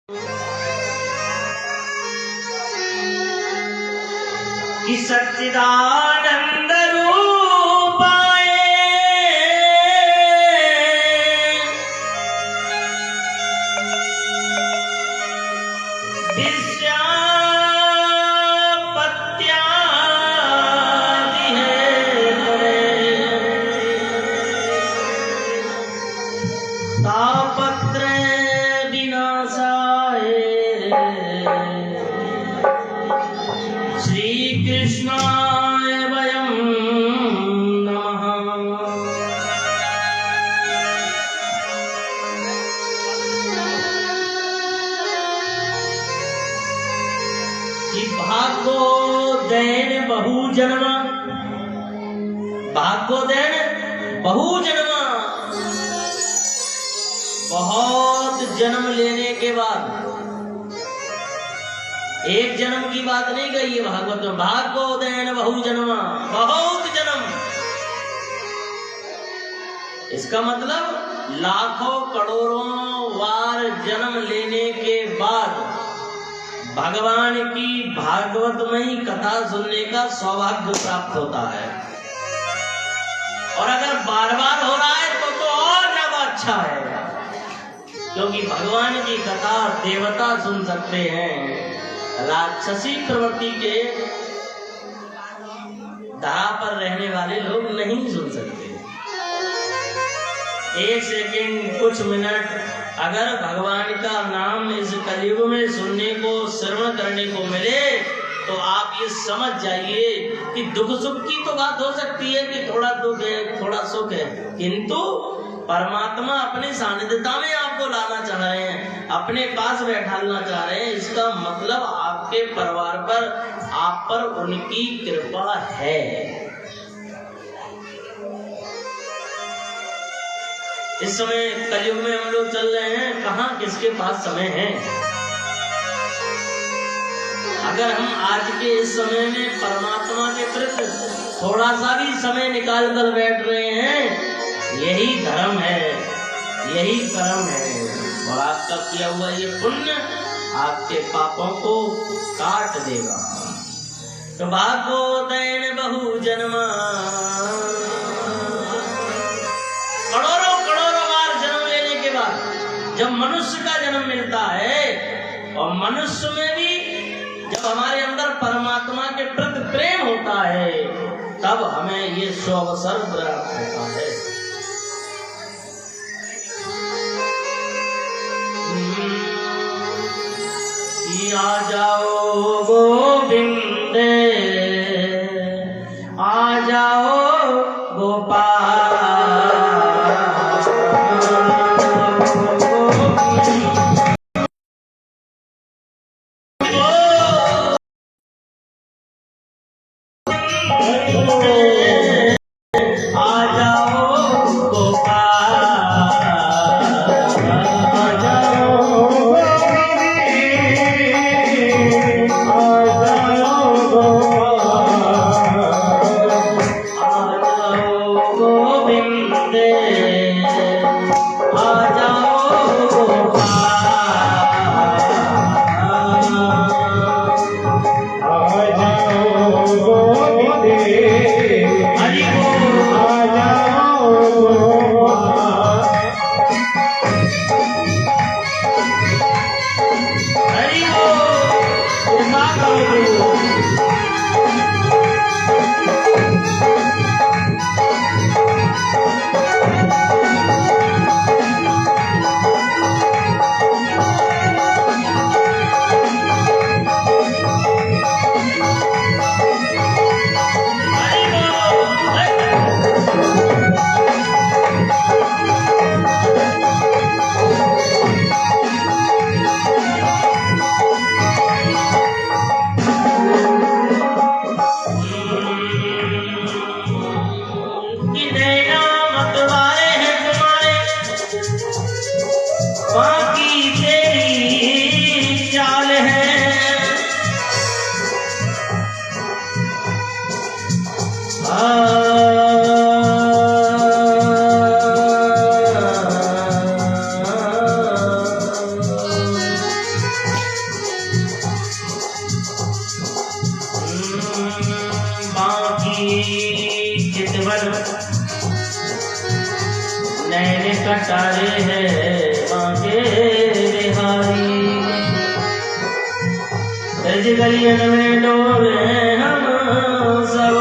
कि सच्चिदानंद रूपाय विश्वापत्यादि तापत्र विनाशाय श्री कृष्णाय वयं नमः। भाग्योदयन बहुजन्म, भाग्योदयन बहुजन्म, बहुत जन्म लेने के बाद, एक जन्म की बात नहीं कही है भागवत में। भाग्योदयन बहुजन्म, बहुत जन्म, इसका मतलब लाखों करोड़ों बार जन्म लेने के बाद भगवान की भागवतमयी कथा सुनने का सौभाग्य प्राप्त होता है। और अगर बार बार हो रहा है तो और ज्यादा अच्छा है, क्योंकि भगवान की कथा देवता सुन सकते हैं, राक्षसी प्रवृत्ति के धरा पर रहने वाले लोग नहीं सुन सकते। एक सेकंड, कुछ मिनट अगर भगवान का नाम इस कलयुग में सुनने को, श्रवण करने को मिले, तो आप ये समझ जाइए कि दुख सुख की तो बात हो सकती है कि थोड़ा दुख है, थोड़ा सुख है, किंतु परमात्मा अपने सानिध्यता में आपको लाना चाह रहे हैं, अपने पास बैठाना चाह रहे हैं। इसका मतलब आपके परिवार पर, आप पर उनकी कृपा है। इस समय कलयुग में हम लोग चल रहे हैं, कहाँ किसके पास समय है। अगर हम आज के इस समय में परमात्मा के प्रति थोड़ा सा भी समय निकाल कर बैठ रहे हैं, यही धर्म है, यही कर्म है। और आपका किया हुआ ये पुण्य आपके पापों को काट देगा। तो भाग्योदयन बहुजन्मा, करोड़ों करोड़ों बार जन्म लेने के बाद जब मनुष्य का जन्म मिलता है, और मनुष्य में भी जब हमारे अंदर परमात्मा के प्रति प्रेम होता है, तब हमें ये सुअवसर प्राप्त होता है। आ जाओ गोविंद, आ जाओ गोपाल, Oh कटारे हैं बांके बिहारी। ब्रज गलियन में डोले हम सब,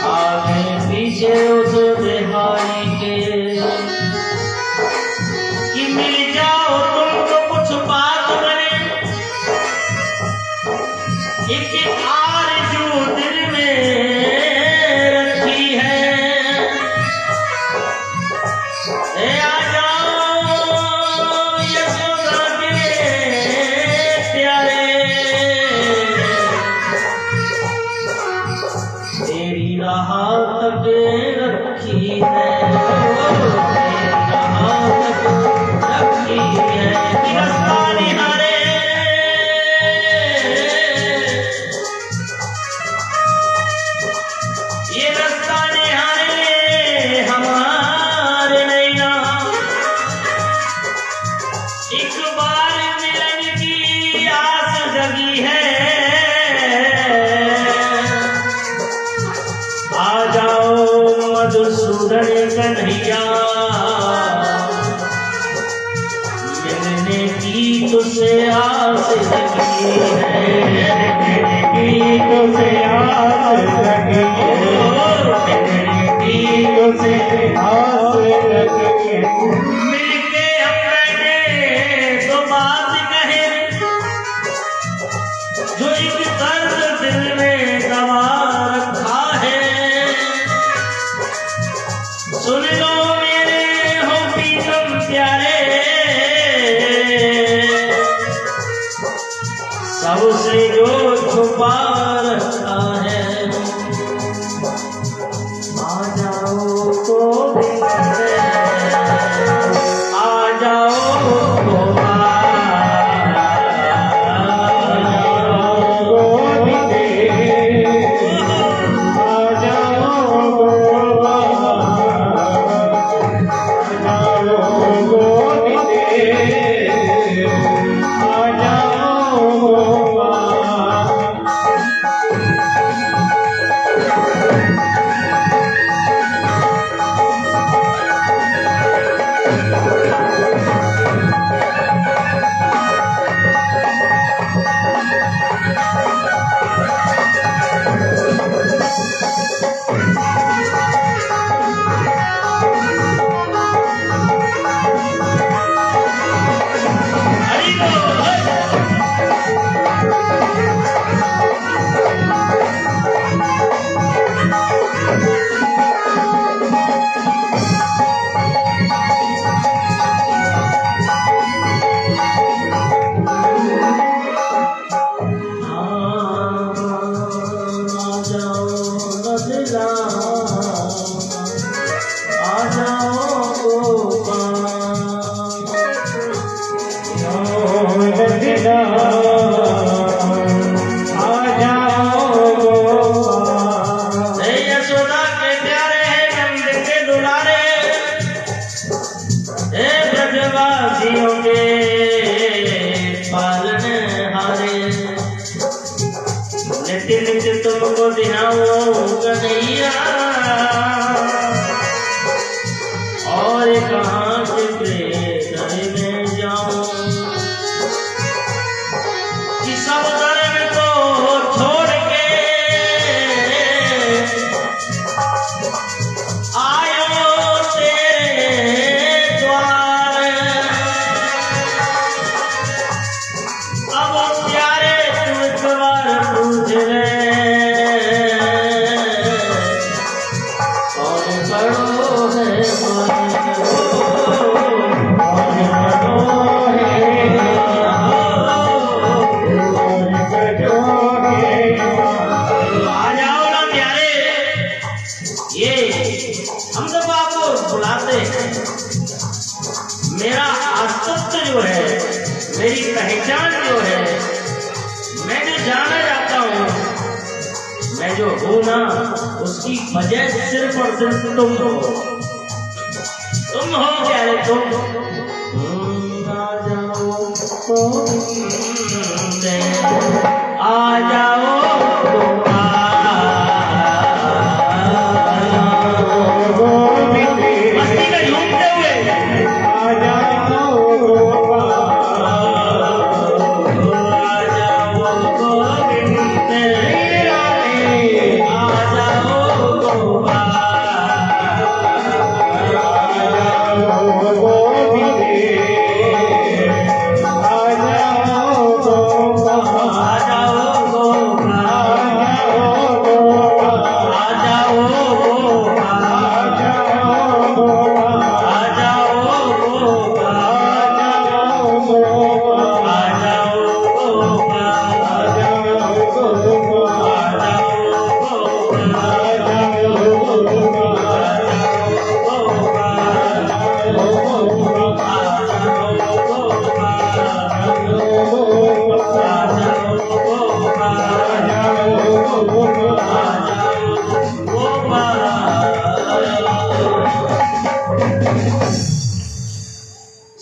आगे पीछे उस बिहारी के, कि मिल जाओ तुमको कुछ बात बने, एक आरज़ू दिल में रखी है। आ जाओ यशोदा के प्यारे, तेरी राह तक रखी है, तेरी राह तक रखी है। कि रास्ता निहारे, ये रास्ता निहारे हमारे नैना, एक बार मिलन की आस जगी है। आ जाओ मधुसूदन कन्हैया, मिलने की तुझसे आस लगी है, मिलने की तुझसे आस लगी है, मिलने की तुझसे आस लगी है। मिलके अपने तो बात कहे, जो एक दर्द दिल में दबा रखा है। सुन लो मेरे हो प्रीतम प्यारे, सबसे जो छुपा रखा है। आ जाओ तो आ जाओ तुमको दिखाऊं कन्हैया, और कहाँ से प्रेम में जाऊं, कि सब दर्द को छोड़ के आयो तेरे द्वार। अब प्यारे तुम एक बार पूछ ले, हम सब आपको बुलाते हैं। मेरा अस्तित्व जो है, मेरी पहचान जो है, मैं जो जाना जाता हूँ, मैं जो हूँ ना, उसकी वजह सिर्फ और सिर्फ तुम हो। तुम हो प्यारे, तुम आ जाओ आ जाओ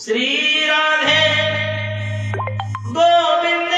श्री राधे गोविंद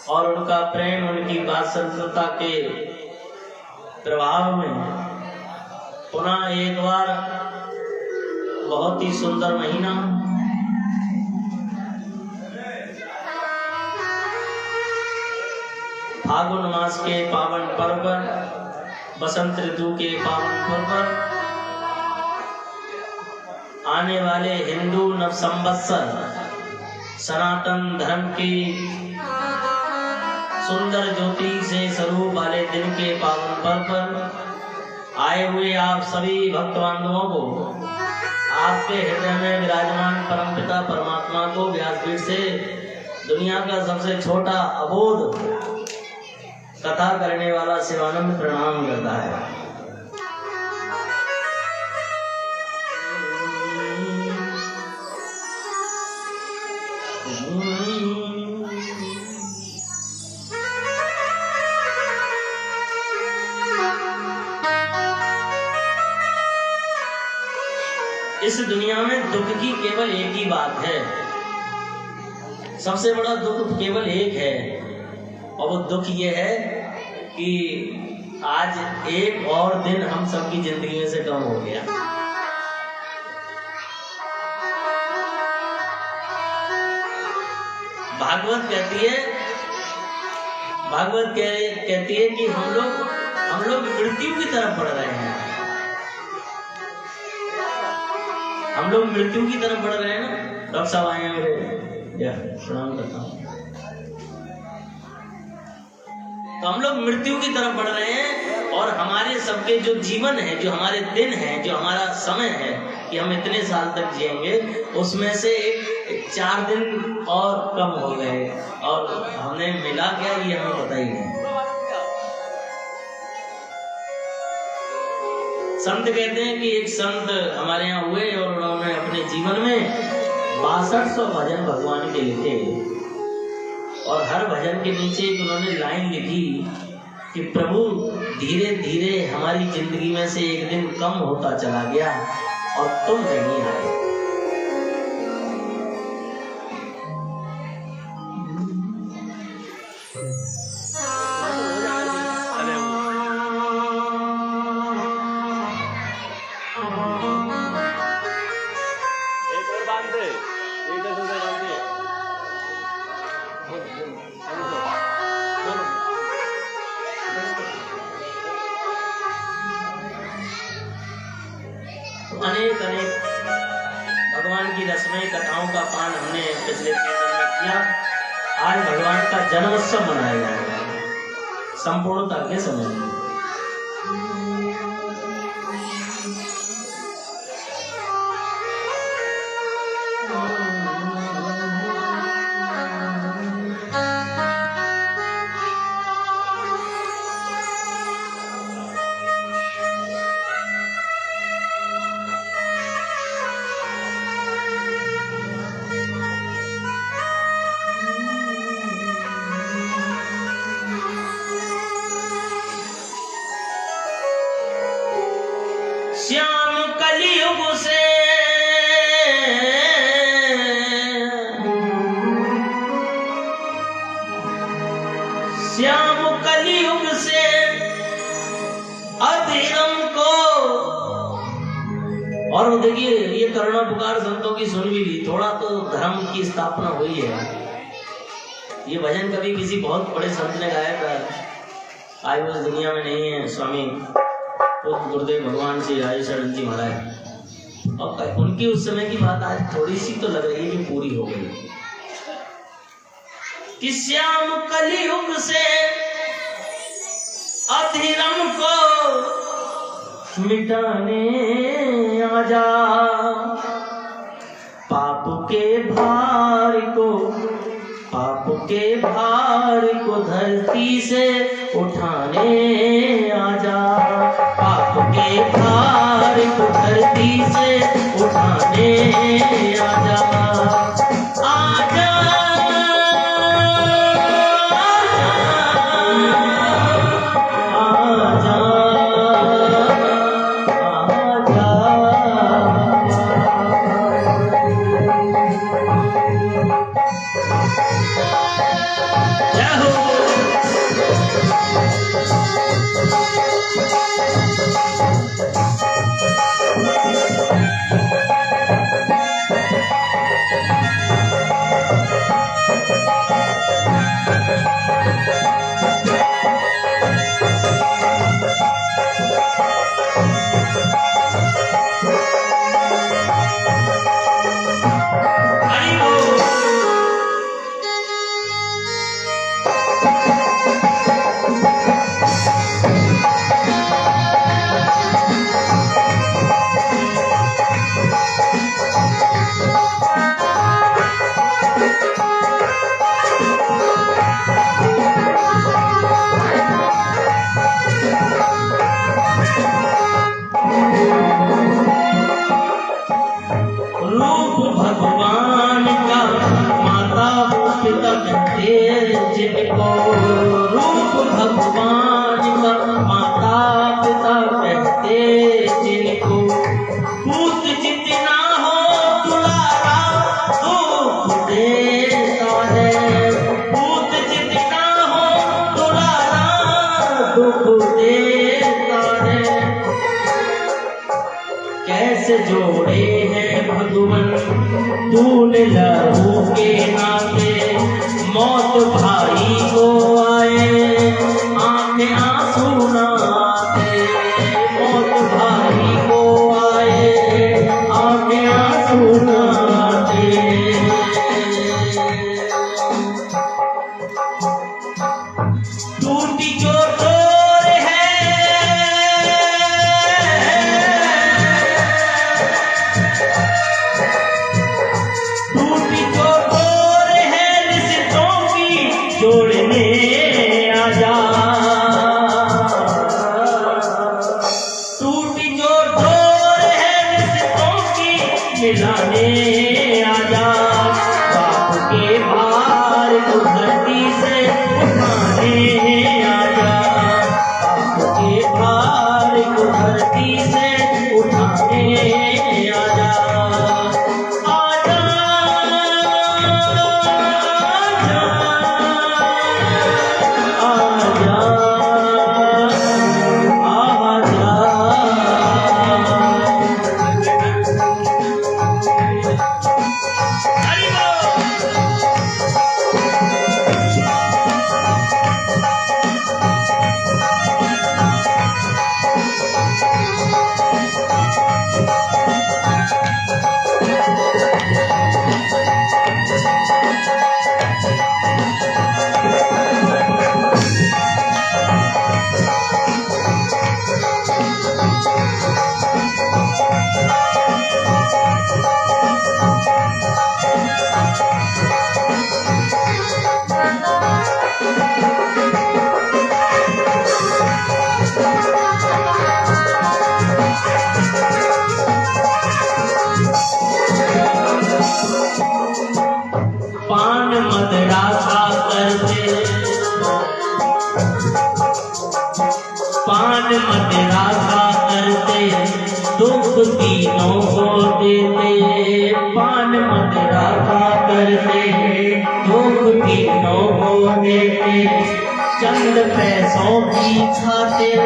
और उनका प्रेम, उनकी वात्सल्यता के प्रभाव में पुनः एक बार बहुत ही सुंदर महीना फागुन मास के पावन पर्व पर, बसंत ऋतु के पावन पर्व पर आने वाले हिंदू नव संवत्सर सनातन धर्म की सुंदर ज्योति से स्वरूप वाले दिन के पावन पर्व पर आए हुए आप सभी भक्त बांधवों को आपके हृदय में विराजमान परमपिता परमात्मा को व्यासपीठ से दुनिया का सबसे छोटा अबोध कथा करने वाला शिवानंद प्रणाम करता है। इस दुनिया में दुख की केवल एक ही बात है, सबसे बड़ा दुख केवल एक है, और वो दुख ये है कि आज एक और दिन हम सबकी जिंदगी में से कम हो गया। भागवत कहती है कि हम लोग मृत्यु की तरफ बढ़ रहे हैं, हम लोग मृत्यु की तरफ बढ़ रहे हैं ना। डॉक्टर साहब आए हैं मेरे, प्रणाम करता हूँ। तो हम लोग मृत्यु की तरफ बढ़ रहे हैं और हमारे सबके जो जीवन है, जो हमारे दिन है, जो हमारा समय है कि हम इतने साल तक जिएंगे, उसमें से 4 दिन और कम हो गए और हमने मिला क्या ये हमें पता ही नहीं। संत कहते हैं कि एक संत हमारे यहाँ हुए और उन्होंने अपने जीवन में 6200 भजन भगवान के लिखे और हर भजन के नीचे उन्होंने लाइन लिखी कि प्रभु धीरे धीरे हमारी जिंदगी में से एक दिन कम होता चला गया और तुम नहीं आए। अनेक अनेक भगवान की रस्में कथाओं का पान हमने पिछले 3 दिन में किया। आज भगवान का जन्मोत्सव मनाया जाएगा संपूर्णता के समय में। और देखिए ये करुणा पुकार संतों की सुन भी ली, थोड़ा तो धर्म की स्थापना हुई है। ये भजन कभी किसी बहुत बड़े संत ने गाया था, आज वो इस दुनिया में नहीं है, स्वामी गुरुदेव भगवान श्री राजेश्वरण जी महाराज। और उनकी उस समय की बात आज थोड़ी सी तो लग रही है कि पूरी हो गई कि श्याम कलियुग से अधर्म को मिटाने आजा, पाप के भार को धरती से उठाने आजा, पाप के भार को धरती से उठाने आजा, आजा जोड़े हैं भगवन तूने लहू के नाते, मौत भाई को आए आंखें आंसू ना आते, मौत भाई को आए आंखें आंसू ना आते, टूटी जो मिलाने आजा, पाप के भार को धरती से उठाने आजा, पाप के भार को धरती से उठाने आजा, आजा पान मदिरा खा करते दुख तीनों को देते, पान मदिरा खा करते दुख तीनों को देते, चंद पैसों की खातिर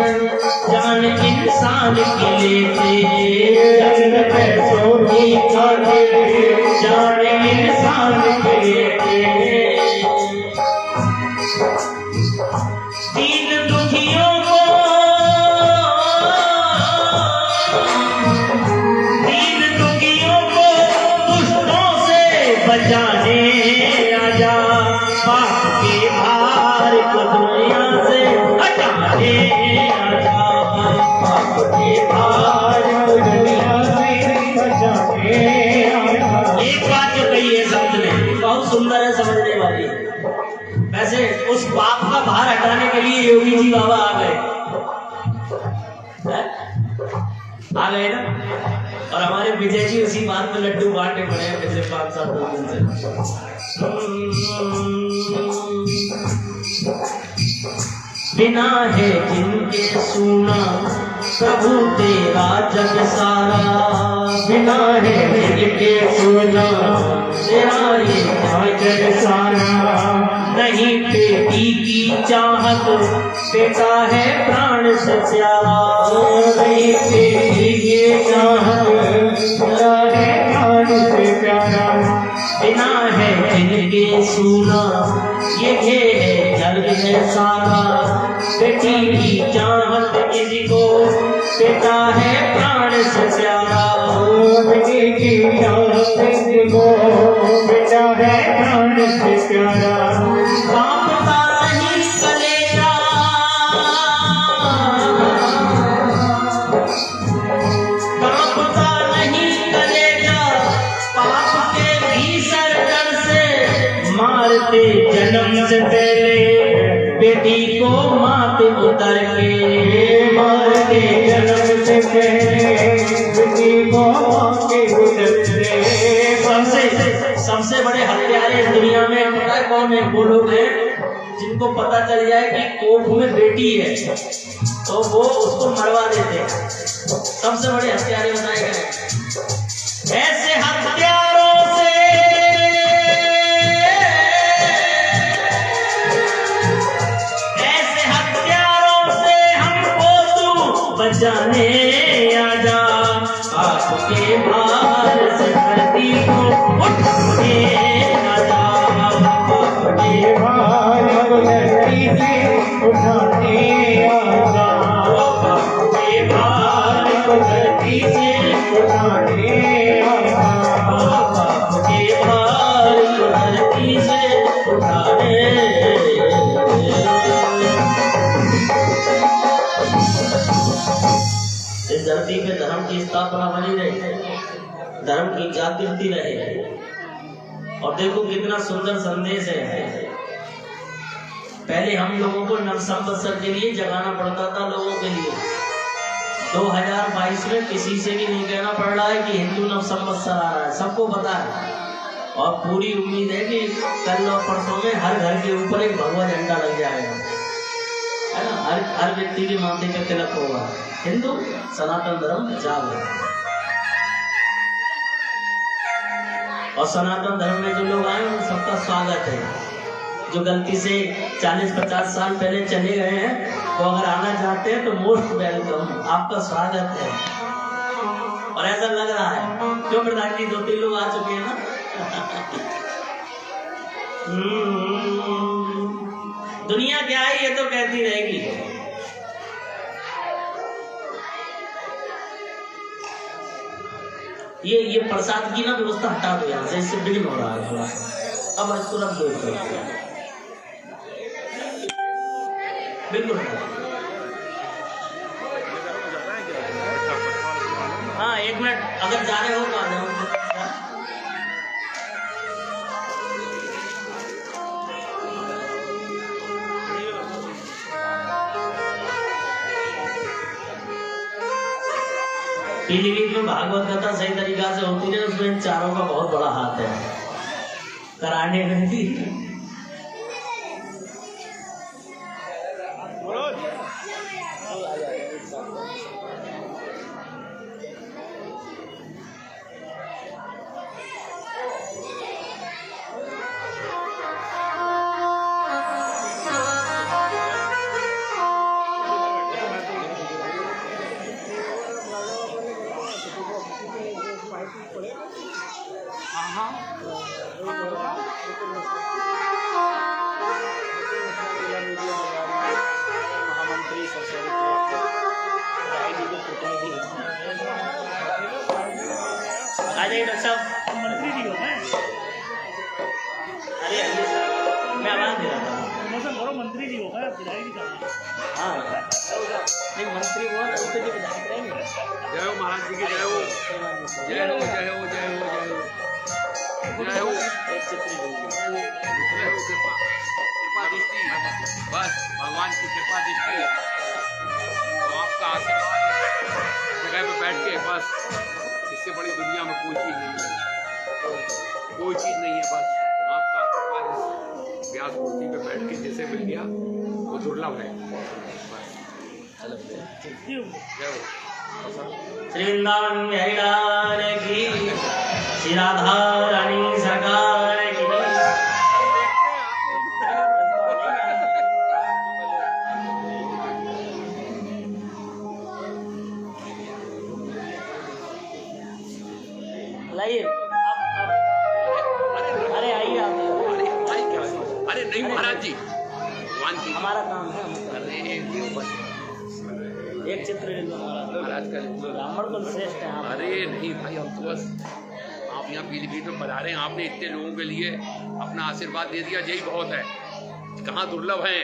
जान इंसान की लेते, चंद एक बात जो कही है शब्द ने बहुत सुंदर है, समझने वाली। वैसे उस पाप का भार हटाने के लिए योगी जी बाबा आ गए ना। और हमारे विजय जी उसी बात में लड्डू बांटे पड़े हैं पिछले 5-7 दिन से। बिना है जिनके सुना प्रभु तेरा जग सारा, बिना है जिनके सुना तेरा ये जग सारा। नहीं बेटी की चाहत बेटा है प्राण से प्यारा, नहीं बेटी की चाहत बेटा है प्राण से प्यारा। बिना है जिनके सुना ये है जग है सारा, बेटी की चाहत किसी को बेटा है प्राण से प्यारा, बेटी की चाहत किसी को बेटा है प्राण से प्यारा। कांपता नहीं कलेजा, कांपता नहीं कलेजा, पाप के भीषण डर से मारते जन्म से पहले बेटी को माते उतर के, मारते जन्म से पहले बेटी को माते उतर के। सबसे बड़े हत्यारे इस दुनिया में पता है कौन है? वो लोग हैं जिनको पता चल जाए कि कोख में बेटी है तो वो उसको मरवा देते हैं। सबसे बड़े हत्यारे बनाए गए। ऐसे हत्यारों से बचाने आजा, आपके भार से धरती को उठाने आजा, आपके भार को धरती से उठाने आजा, आपके भार को धरती से उठाने आजा, आपके भार को धरती से उठाने। इस धरती पे धर्म की स्थापना बनी रहे, धर्म की जागृति रहे। और देखो कितना सुंदर संदेश है। पहले हम लोगों को नव संवत्सर के लिए जगाना पड़ता था लोगों के लिए। 2022 में किसी से भी नहीं कहना पड़ रहा है कि हिंदू नव संवत्सर आ रहा है, सबको पता है। और पूरी उम्मीद है कि कल और परसों में हर घर के ऊपर एक भगवा झंडा लग जाएगा, है ना। हर व्यक्ति के माथे पे तिलक होगा। हिंदू सनातन धर्म जाग। और सनातन धर्म में जो लोग आए उन सबका स्वागत है। जो गलती से 40-50 साल पहले चले गए हैं वो अगर आना चाहते हैं तो मोस्ट वेलकम, आपका स्वागत है। और ऐसा लग रहा है क्यों प्रधान जी 2-3 लोग आ चुके हैं ना। दुनिया क्या है ये तो कहती रहेगी। ये प्रसाद की ना व्यवस्था हटा दो यहाँ से, इससे बिल्डिंग हो रहा है थोड़ा सा। अब इसको रख दो बिल्कुल। हाँ 1 मिनट अगर जा रहे हो तो आ जाओ। पीलीभीत में भागवत कथा सही तरीका से होती है, उसमें चारों का बहुत बड़ा हाथ है कराने में भी। डॉक्टर साहब मंत्री जी हो गए। अरे मैं आवाज दे रहा था मंत्री जी हो गए। हाँ नहीं मंत्री वो तो जी विधायक रहेंगे। जय हो महाराज जी की जय हो, जय हो, जय हो, जय हो, जय हो, जय हो। कृपा दृष्टि, बस भगवान की कृपा दृष्टि तो आपका आशीर्वाद जगह पे बैठ के, बस इससे बड़ी दुनिया में कोई चीज नहीं है, कोई चीज नहीं है। बस आपका आशीर्वाद व्यास मूर्ति पे बैठ के जैसे मिल गया वो दुर्लभ है। जय हो। श्री वृंदावन बिहारी लाल की, श्री राधा रानी सरकार की। लाइए अरे आइए आप। अरे नहीं महाराज जी, भगवान की हमारा काम है। अरे एक चित्र महाराज का ब्राह्मण तो श्रेष्ठ है आप। अरे नहीं भाई, हम तो बस आप यहाँ पीलीभीत में पधारे हैं, आपने इतने लोगों के लिए अपना आशीर्वाद दे दिया, यही बहुत है। कहाँ दुर्लभ है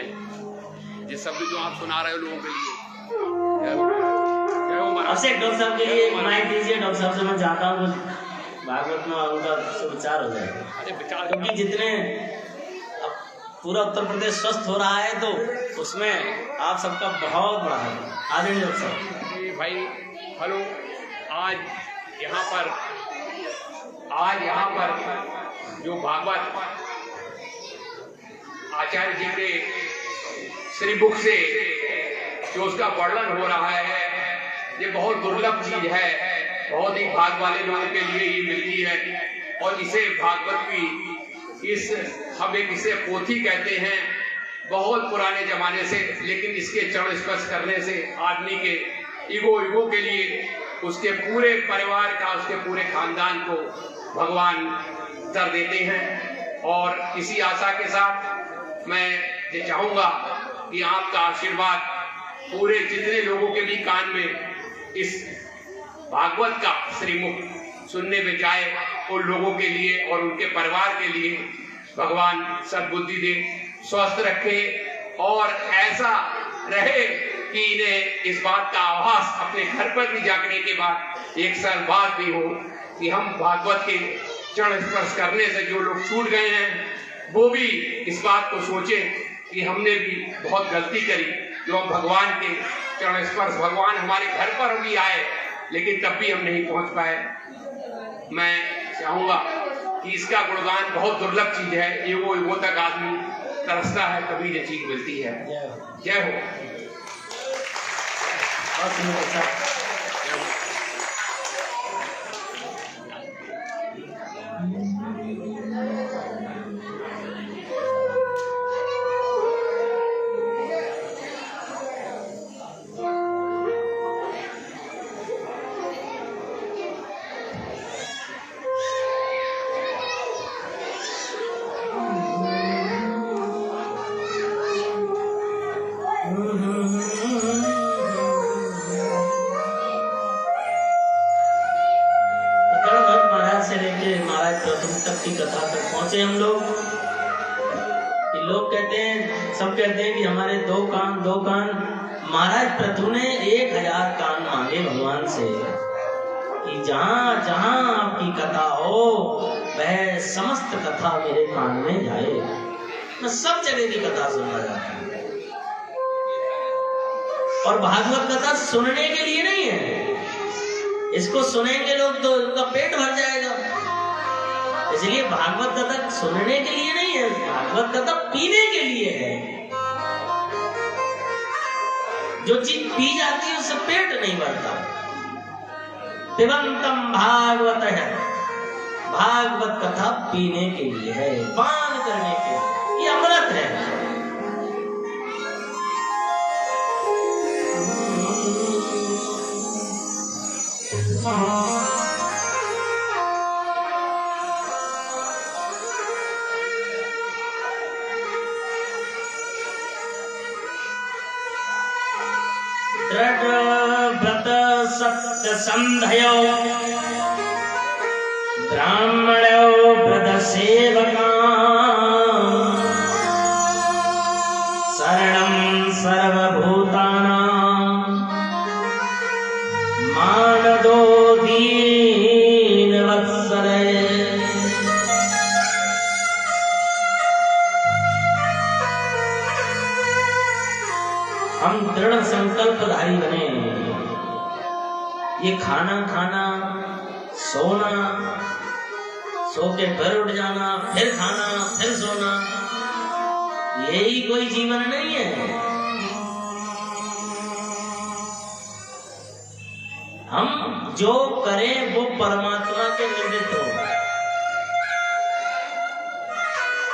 ये शब्द जो आप सुना रहे हो लोगों के लिए। अवश्य डॉक्टर साहब के लिए माइक दीजिए। डॉक्टर साहब से मैं चाहता हूँ भागवत में उनका विचार हो जाएगा। अरे विचार, क्योंकि जितने पूरा उत्तर प्रदेश स्वस्थ हो रहा है तो उसमें आप सबका बहुत बड़ा है। आदरणीय डॉक्टर साहब भाई हेलो। आज यहाँ पर जो भागवत आचार्य जी के श्री मुख से जो उसका वर्णन हो रहा है, ये बहुत दुर्लभ चीज है। बहुत ही भाग वाले लोगों के लिए ये मिलती है। और इसे भागवत की हम इसे पोथी कहते हैं बहुत पुराने जमाने से, लेकिन इसके चरण स्पर्श करने से आदमी के ईगो के लिए उसके पूरे परिवार का, उसके पूरे खानदान को भगवान दर देते हैं। और इसी आशा के साथ मैं ये चाहूंगा कि आपका आशीर्वाद पूरे जितने लोगों के भी कान में इस भागवत का श्रीमुख सुनने में जाए, उन लोगों के लिए और उनके परिवार के लिए भगवान सद्बुद्धि दे, स्वस्थ रखे और ऐसा रहे कि इन्हें इस बात का आभास अपने घर पर भी जागने के बाद 1 साल बाद भी हो कि हम भागवत के चरण स्पर्श करने से जो लोग छूट गए हैं वो भी इस बात को सोचें कि हमने भी बहुत गलती करी, जो हम भगवान के चरण स्पर्श, भगवान हमारे घर पर भी आए लेकिन तब भी हम नहीं पहुंच पाए। मैं चाहूंगा कि इसका गुणगान बहुत दुर्लभ चीज है। ईगो तक आदमी तरसता है, तभी ये चीज मिलती है। जय हो। हम लोग कहते हैं, सब कहते हैं कि हमारे 2 कान। महाराज प्रथु ने 1000 कान मांगे भगवान से कि जहां जहां आपकी कथा हो वह समस्त कथा मेरे कान में जाए। मैं सब जगह की कथा सुनना चाहता हूँ। और भागवत कथा सुनने के लिए नहीं है, इसको सुनेंगे लोग तो उनका पेट भर जाएगा। इसलिए भागवत कथा सुनने के लिए नहीं है, भागवत कथा पीने के लिए है। जो चीज पी जाती है उससे पेट नहीं भरता। पिबंतम भागवत है, भागवत कथा पीने के लिए है, पान करने के लिए। ये अमृत है। व्रत सत्य संधयो ब्राह्मणो व्रत सेवका शरणं सर्वभूतानां कल्पधारी बने। ये खाना खाना, सोना, सो के फिर उठ जाना, फिर खाना, फिर सोना, यही कोई जीवन नहीं है। हम जो करें वो परमात्मा के निर्मित हो।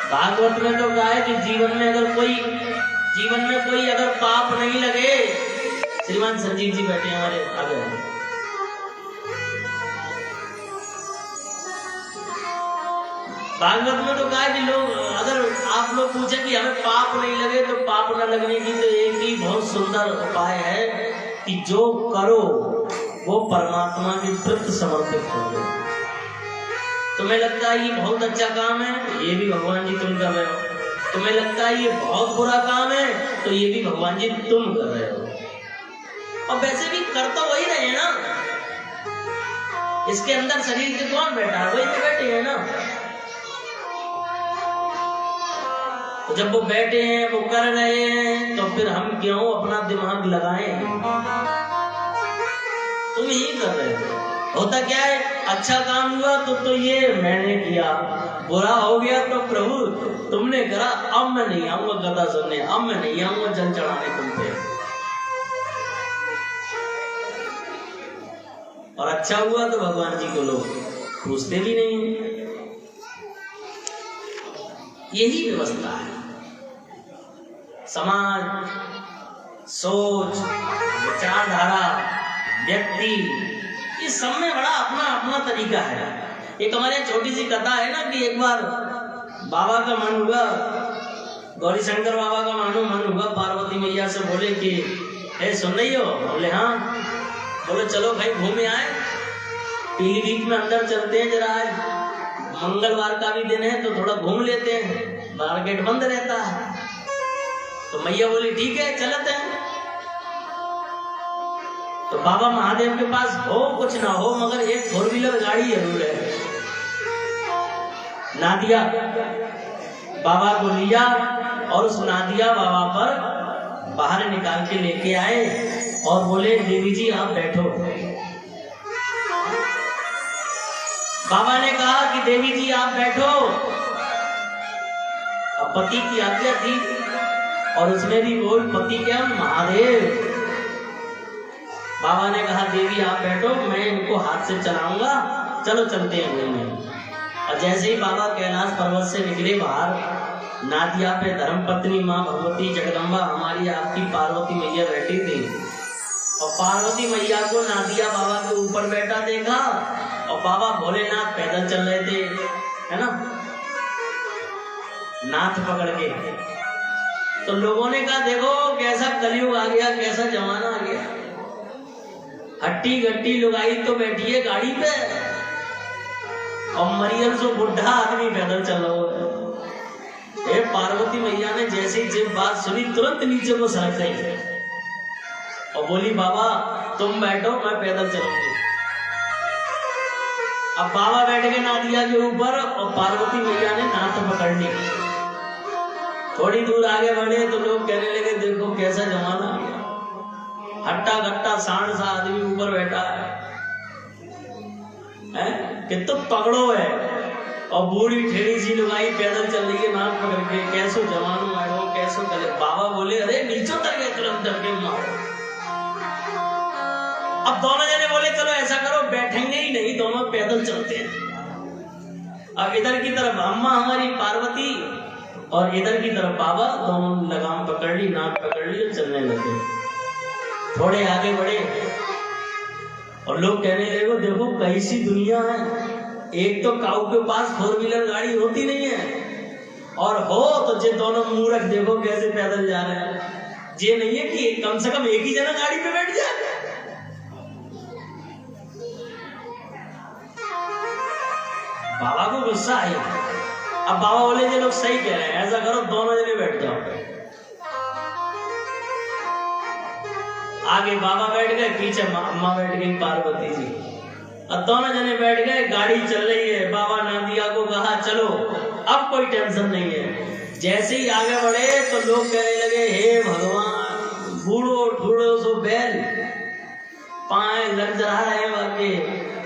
भागवत में तो कहा है कि जीवन में कोई अगर पाप नहीं लगे, श्रीमान संजीव जी बैठे हमारे आगे, भागवत में तो कहा है कि लोग, अगर आप लोग पूछे कि हमें पाप नहीं लगे, तो पाप न लगने की तो एक ही बहुत सुंदर उपाय है कि जो करो वो परमात्मा के प्रति समर्पित करो। तुम्हें लगता है ये बहुत अच्छा काम है, ये भी भगवान जी तुम कर रहे हो। तुम्हें लगता है ये बहुत बुरा काम है, तो ये भी भगवान जी तुम कर रहे हो। और वैसे भी कर तो वही रहे हैं ना, इसके अंदर शरीर के कौन बैठा है, वही तो बैठे हैं ना। तो जब वो बैठे हैं, वो कर रहे हैं, तो फिर हम क्यों अपना दिमाग लगाएं? तुम ही कर रहे हो। होता क्या है, अच्छा काम हुआ तो ये मैंने किया, बुरा हो गया तो प्रभु तुमने करा, अब मैं नहीं आऊंगा कथा सुनने, अब मैं नहीं आऊंगा जल चढ़ाने तुम पे। और अच्छा हुआ तो भगवान जी को लोग पूछते भी नहीं। यही व्यवस्था है। समाज, सोच, विचारधारा, व्यक्ति, ये सब में बड़ा अपना अपना तरीका है। एक हमारे छोटी सी कथा है ना कि एक बार बाबा का मन हुआ, गौरी शंकर बाबा का मन हुआ, पार्वती मैया से बोले कि हे सुन रही हो? बोले हाँ। बोले चलो भाई घूमे आए, पीलीभीत में अंदर चलते हैं जरा, आज मंगलवार का भी दिन है तो थोड़ा घूम लेते हैं, मार्केट बंद रहता है। तो मैया बोली ठीक है चलते हैं। तो बाबा महादेव के पास हो कुछ ना हो मगर एक 4 व्हीलर गाड़ी जरूर है। नादिया बाबा को लिया और उस नादिया बाबा पर बाहर निकाल के लेके आए और बोले देवी जी आप बैठो। बाबा ने कहा कि देवी जी आप बैठो। अब पति की आज्ञा थी और उसने भी बोल पति क्या महादेव। बाबा ने कहा देवी आप बैठो, मैं इनको हाथ से चलाऊंगा, चलो चलते हैं घूमने। और जैसे ही बाबा कैलाश पर्वत से निकले बाहर, नादिया पे धर्मपत्नी माँ भगवती जगदम्बा हमारी आपकी पार्वती मैया बैठी थी। और पार्वती मैया को नादिया बाबा के ऊपर बैठा देखा और बाबा भोलेनाथ पैदल चल रहे थे, है ना, नाथ पकड़ के। तो लोगों ने कहा देखो कैसा कलयुग आ गया, कैसा जमाना आ गया। हट्टी गट्टी लुगाई तो बैठी है गाड़ी पे और मरियम से बुढ़ा आदमी पैदल चल रहा है। पार्वती मैया ने जैसे ही जब बात सुनी तुरंत नीचे को सरक गई और बोली बाबा तुम बैठो मैं पैदल चलूंगी। अब बाबा बैठ गए नादिया के ऊपर और पार्वती मैया ने नाथ पकड़ ली। थोड़ी दूर आगे बढ़े तो लोग कहने लगे देखो कैसा जमाना आ गया, हट्टा गट्टा सांड सा आदमी ऊपर बैठा है कि तो पकड़ो है और बूढ़ी ठेड़ी सी लुगाई पैदल चल रही है नाक पकड़ के, कैसो जवानो आयो कैसो कले। बाबा बोले अरे नीचे उतर गए तुरंत डर के मारो। अब दोनों जने बोले चलो ऐसा करो बैठेंगे ही नहीं, दोनों पैदल चलते हैं। अब इधर की तरफ अम्मा हमारी पार्वती और इधर की तरफ बाबा, दोनों लगाम पकड़ ली, नाक पकड़ ली और चलने लगे। थोड़े आगे बढ़े और लोग कहने लगे देखो कैसी दुनिया है, एक तो काऊ के पास 4 व्हीलर गाड़ी होती नहीं है और हो तो ये दोनों मूर्ख देखो कैसे पैदल जा रहे हैं। ये नहीं है कि कम से कम एक ही जना गाड़ी पे बैठ जाए। बाबा को गुस्सा आई। अब बाबा बोले ये लोग सही कह रहे हैं, ऐसा करो दोनों जने बैठ जाओ। आगे बाबा बैठ गए, पीछे अम्मा बैठ गई पार्वती जी। अब दोनों जने बैठ गए, गाड़ी चल रही है। बाबा नादिया को कहा चलो अब कोई टेंशन नहीं है। जैसे ही आगे बढ़े तो लोग कहने लगे हे भगवान बूढ़ो ठूड़ो सो बैल, पाए लग जा रहे हैं वाके,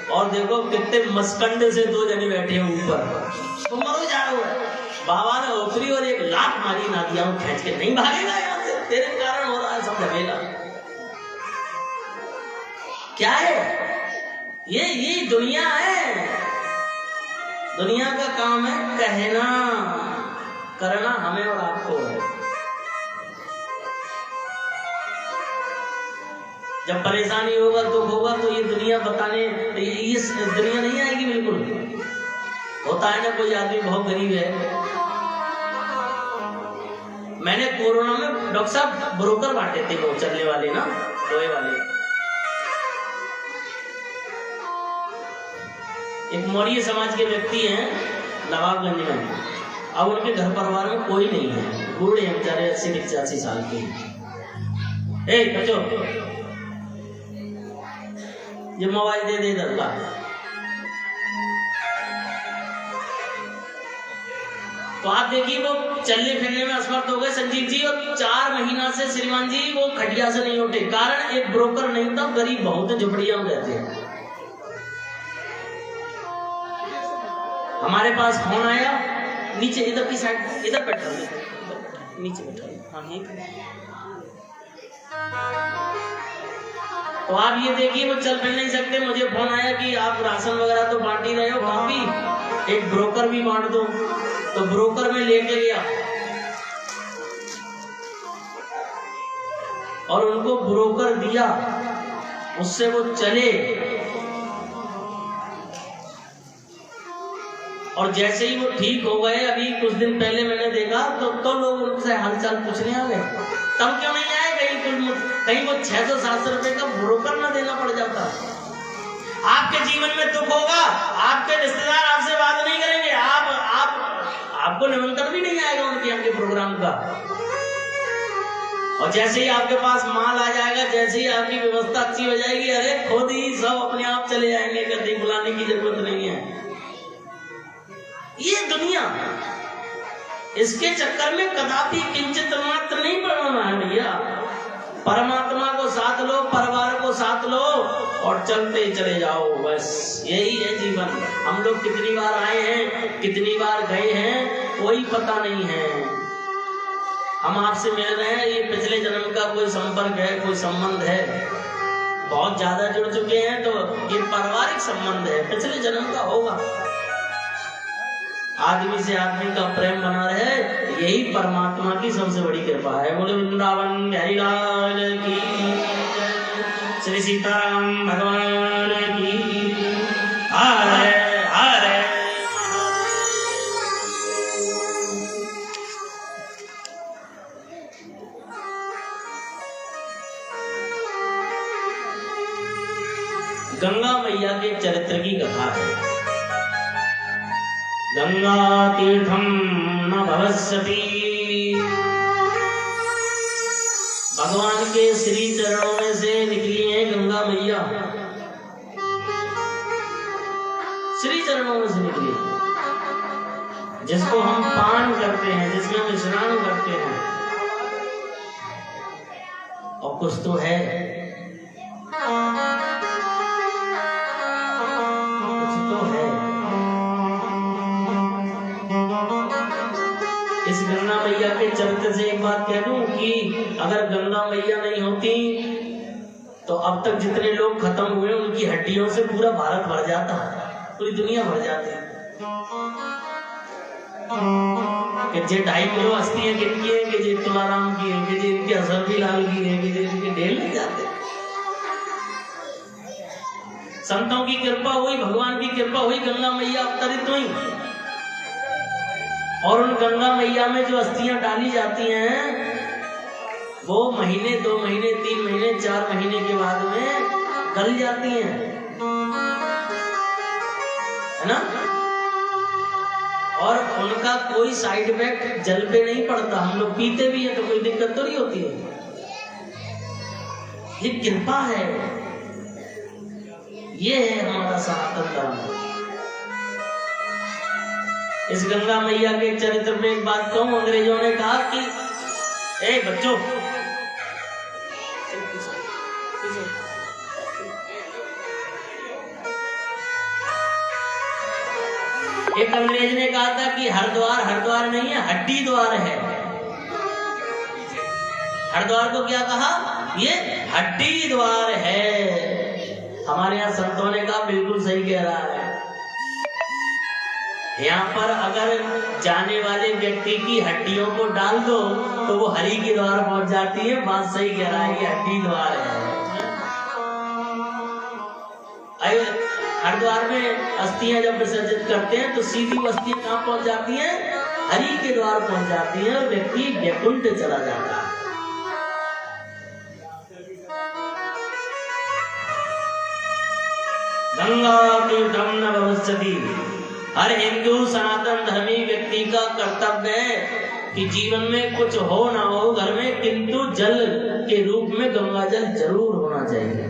और देखो कितने मस्कंडे से दो जने बैठे हैं ऊपर, तो मरो जा रहा है। बाबा ने उतरी और एक लात मारी नादिया को खींच के, नहीं भागेगा यहाँ से, तेरे कारण हो रहा है सब झमेला। क्या है ये दुनिया है। दुनिया का काम है कहना, करना हमें और आपको है। जब परेशानी होगा, दुख होगा, तो ये दुनिया बताने, ये दुनिया नहीं आएगी बिल्कुल। होता है ना, कोई आदमी बहुत गरीब है, मैंने कोरोना में डॉक्टर साहब ब्रोकर बांटे थे, वो चलने वाले ना, लोहे वाले। एक मौर्य समाज के व्यक्ति हैं नवाबगंज में, अब उनके घर परिवार में कोई नहीं है, बूढ़े हैं बेचारे, 80-85 साल के। ए बच्चों, ये मोबाइल दे दे दरगा। तो आप देखिए वो चलने फिरने में असमर्थ हो गए संजीव जी, और 4 महीना से श्रीमान जी वो खटिया से नहीं उठे। कारण एक ब्रोकर नहीं था, गरीब बहुत है, झुपड़िया में रहते हैं। हमारे पास फोन आया, नीचे इधर की साइड, इधर बैठा, नीचे बैठा। हाँ, तो आप ये देखिए वो चल फिर नहीं सकते। मुझे फोन आया कि आप राशन वगैरह तो बांट ही रहे हो काफी, एक ब्रोकर भी बांट दो। तो ब्रोकर में लेके गया और उनको ब्रोकर दिया, उससे वो चले। और जैसे ही वो ठीक हो गए, अभी कुछ दिन पहले मैंने देखा तो लोग उनसे हालचाल पूछने आ गए। तब क्यों नहीं आए? कहीं वो 600-700 रुपए का ब्रोकर ना देना पड़ जाता। आपके जीवन में दुख होगा, आपके रिश्तेदार आपसे बात नहीं करेंगे, आपको निमंत्रण भी नहीं आएगा उनके यहाँ के प्रोग्राम का। और जैसे ही आपके पास माल आ जाएगा, जैसे ही आपकी व्यवस्था अच्छी हो जाएगी, अरे खुद ही सब अपने आप चले जाएंगे, कभी बुलाने की जरूरत नहीं है। ये दुनिया, इसके चक्कर में कदापि किंचित मात्र नहीं पड़ना है भैया। परमात्मा को साथ लो, परिवार को साथ लो और चलते चले जाओ, बस यही है जीवन। हम लोग कितनी बार आए हैं, कितनी बार गए हैं, कोई पता नहीं है। हम आपसे मिल रहे हैं, ये पिछले जन्म का कोई संपर्क है, कोई संबंध है, बहुत ज्यादा जुड़ चुके हैं, तो ये पारिवारिक संबंध है, पिछले जन्म का होगा। आदमी से आदमी का प्रेम बना रहे, यही परमात्मा की सबसे बड़ी कृपा है। बोले वृंदावन बिहारी लाल की, श्री सीताराम भगवान की। हरे हरे गंगा मैया के चरित्र की कथा है। गंगा तीर्थम न भवस्यति, भगवान के श्री चरणों में से निकली है गंगा मैया, श्री चरणों में से निकली, जिसको हम पान करते हैं, जिसमें हम स्नान करते हैं। और कुछ तो है, इस गंगा मैया के चरित्र से एक बात कह दूं कि अगर गंगा मैया नहीं होती तो अब तक जितने लोग खत्म हुए उनकी हड्डियों से पूरा भारत भर जाता, पूरी दुनिया भर जाती। कि जे 2.5 किलो अस्थियां किनकी है, कि जे तुलाराम की है, कि जे इनके असरफी लाल की है, कि जे इनके ढेल नहीं जाते। संतों की कृपा हुई, भगवान की कृपा हुई, गंगा मैया अवतरित हुई। और उन गंगा मैया में जो अस्थियां डाली जाती हैं, वो महीने, 2 महीने, 3 महीने, 4 महीने के बाद में गल जाती हैं, है ना। और उनका कोई साइड इफेक्ट जल पे नहीं पड़ता। हम लोग पीते भी हैं तो कोई दिक्कत तो नहीं होती है। ये कृपा है, ये है हमारा सनातन धर्म। इस गंगा मैया के चरित्र में एक बात कहूं, अंग्रेजों ने कहा कि ए बच्चों, एक अंग्रेज ने कहा था कि हरिद्वार नहीं है, हड्डी द्वार है। हरिद्वार को क्या कहा? ये हड्डी द्वार है। हमारे यहाँ संतों ने कहा बिल्कुल सही कह रहा है। यहाँ पर अगर जाने वाले व्यक्ति की हड्डियों को डाल दो तो वो हरि के द्वार पहुंच जाती है। बात सही कह रहा है, ये हड्डी द्वार है। हरिद्वार में अस्थियां जब विसर्जित करते हैं तो सीधी अस्थियां कहाँ पहुंच जाती हैं? हरि के द्वार पहुंच जाती हैं और व्यक्ति वैकुंठ चला जाता है। गंगा तीर्थम न भविष्यति। हर हिंदू सनातन धर्मी व्यक्ति का कर्तव्य है कि जीवन में कुछ हो ना हो घर में, किंतु जल के रूप में गंगा जल जरूर होना चाहिए।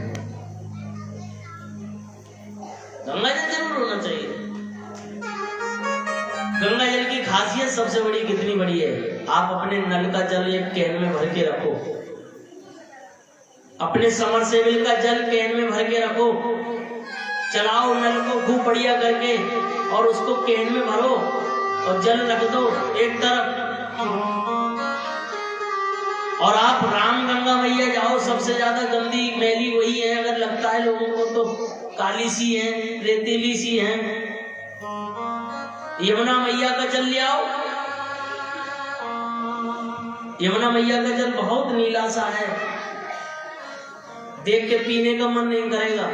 गंगा जल जरूर होना चाहिए। गंगा जल की खासियत सबसे बड़ी कितनी बड़ी है? आप अपने नल का जल एक कैन में भर के रखो, अपने समरसेबिल का जल कैन में भर के रखो, चलाओ नल को खूब बढ़िया करके और उसको कैन में भरो और जल रख दो एक तरफ। और आप राम गंगा मैया जाओ, सबसे ज्यादा गंदी मैली वही है। अगर लगता है लोगों को तो काली सी है, रेतीली सी है। यमुना मैया का जल ले आओ। यमुना मैया का जल बहुत नीला सा है, देख के पीने का मन नहीं करेगा।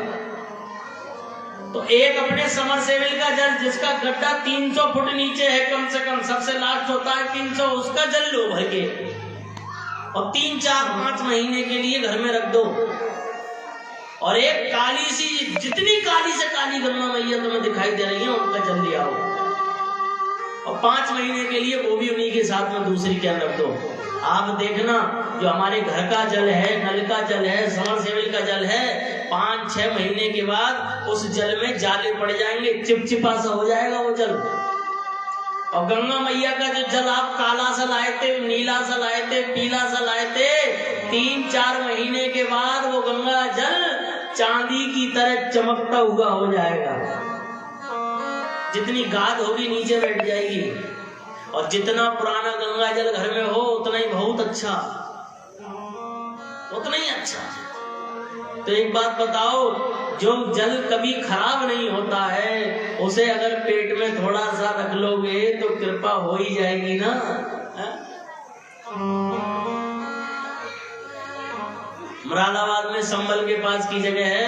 तो एक अपने समरसेबिल का जल जिसका गड्ढा 300 फुट नीचे है कम से कम, सबसे लास्ट होता है 300, उसका जल लो भर के और 3, 4, 5 महीने के लिए घर में रख दो। और एक काली सी, जितनी काली से काली गंगा मैया तुम्हें दिखाई दे रही है उनका जल ले आओ और 5 महीने के लिए वो भी उन्हीं के साथ में दूसरी कैन रख दो। आप देखना जो हमारे घर का जल है, नल का जल है, समरसेबिल का जल है, 5-6 महीने के बाद उस जल में जाले पड़ जाएंगे, चिपचिपा सा हो जाएगा वो जल। और गंगा मैया का जो जल आप काला सा लाए थे, नीला सा लाए थे, पीला सा लाए थे, 3-4 महीने के बाद वो गंगा जल चांदी की तरह चमकता हुआ हो जाएगा। जितनी गाद होगी नीचे बैठ जाएगी। और जितना पुराना गंगा जल घर में हो उतना ही बहुत अच्छा, उतना ही अच्छा। तो एक बात बताओ, जो जल कभी खराब नहीं होता है उसे अगर पेट में थोड़ा सा रख लोगे तो कृपा हो ही जाएगी ना। मुरादाबाद में संभल के पास की जगह है,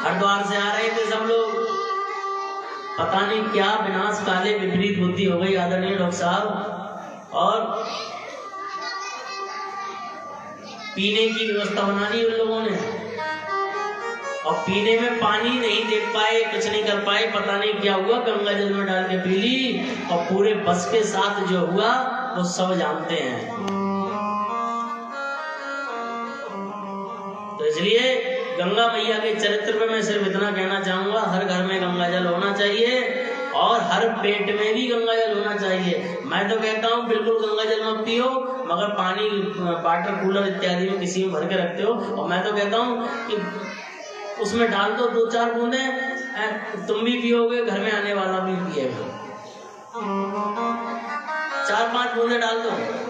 हरिद्वार से आ रहे थे सब लोग, पता नहीं क्या विनाश काले विपरीत बुद्धि हो गई आदरणीय डॉक्टर साहब, और पीने की व्यवस्था बना ली उन लोगों ने और पीने में पानी नहीं देख पाए, कुछ नहीं कर पाए, पता नहीं क्या हुआ, गंगा जल में डाल के पी ली और पूरे बस के साथ जो हुआ वो सब जानते हैं। तो इसलिए गंगा मैया के चरित्र पे मैं सिर्फ इतना कहना चाहूंगा, हर घर में गंगा जल होना चाहिए और हर पेट में भी गंगा जल होना चाहिए। मैं तो कहता हूँ बिल्कुल गंगा जल मत पियो, मगर पानी वाटर कूलर इत्यादि में किसी में भर के रखते हो, और मैं तो कहता हूँ कि उसमें डाल दो 2-4 बूंदे, तुम भी पियोगे, घर में आने वाला भी पिएगा। 4-5 बूंदे डाल दो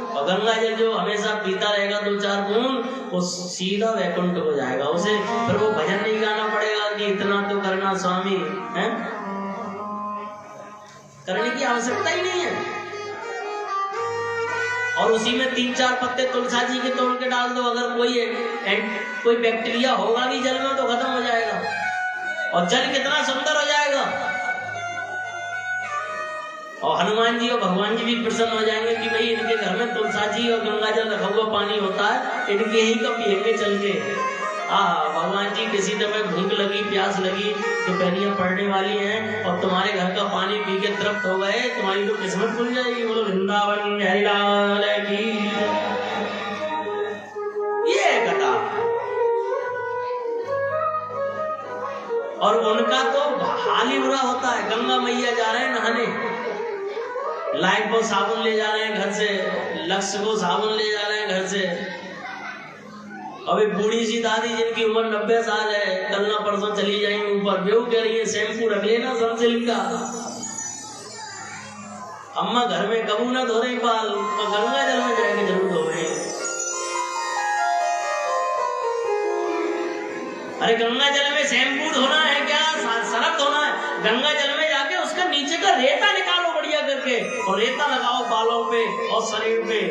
और गंगा जल जो हमेशा पीता रहेगा 2-4 बूंद, वो सीधा वैकुंठ हो जाएगा। उसे फिर वो भजन नहीं गाना पड़ेगा कि इतना तो करना स्वामी है, करने की आवश्यकता ही नहीं है। और उसी में 3-4 पत्ते तुलसा जी के तोड़ के डाल दो, अगर कोई बैक्टीरिया होगा भी जल में तो खत्म हो जाएगा और जल कितना सुंदर हो जाएगा। और हनुमान जी और भगवान जी भी प्रसन्न हो जाएंगे कि भाई इनके घर में तुलसा जी और गंगा जल रखा हुआ पानी होता है, इनके ही का पिएंगे चल के। भगवान जी किसी दफे भूख लगी, प्यास लगी, दोपहरियां पड़ने वाली हैं और तुम्हारे घर का पानी पी के तृप्त हो गए, तुम्हारी तो किस्मत खुल जाएगी। बोलो वृंदावन हरिलाल की। ये कथा। और उनका तो हाल ही बुरा होता है। गंगा मैया जा रहे हैं नहाने, लाइफ को साबुन ले जा रहे हैं घर से, लक्ष्य को साबुन ले जा रहे हैं घर से, अभी बूढ़ी सी दादी जिनकी उम्र 90 साल है, कल ना परसों चली जाएंगी ऊपर, बेऊ कह रही है शैम्पू रख लेना सनसिल्क का। अम्मा घर में कबू ना धो रही बाल, तो गंगा जल में जाएंगे जरूर धोवे। अरे गंगा जल में शैम्पू धोना है क्या, सरफ धोना है? गंगा जल में जाके उसका नीचे का रेता निकालो बढ़िया करके, और रेता लगाओ बालों पे और शरीर पे,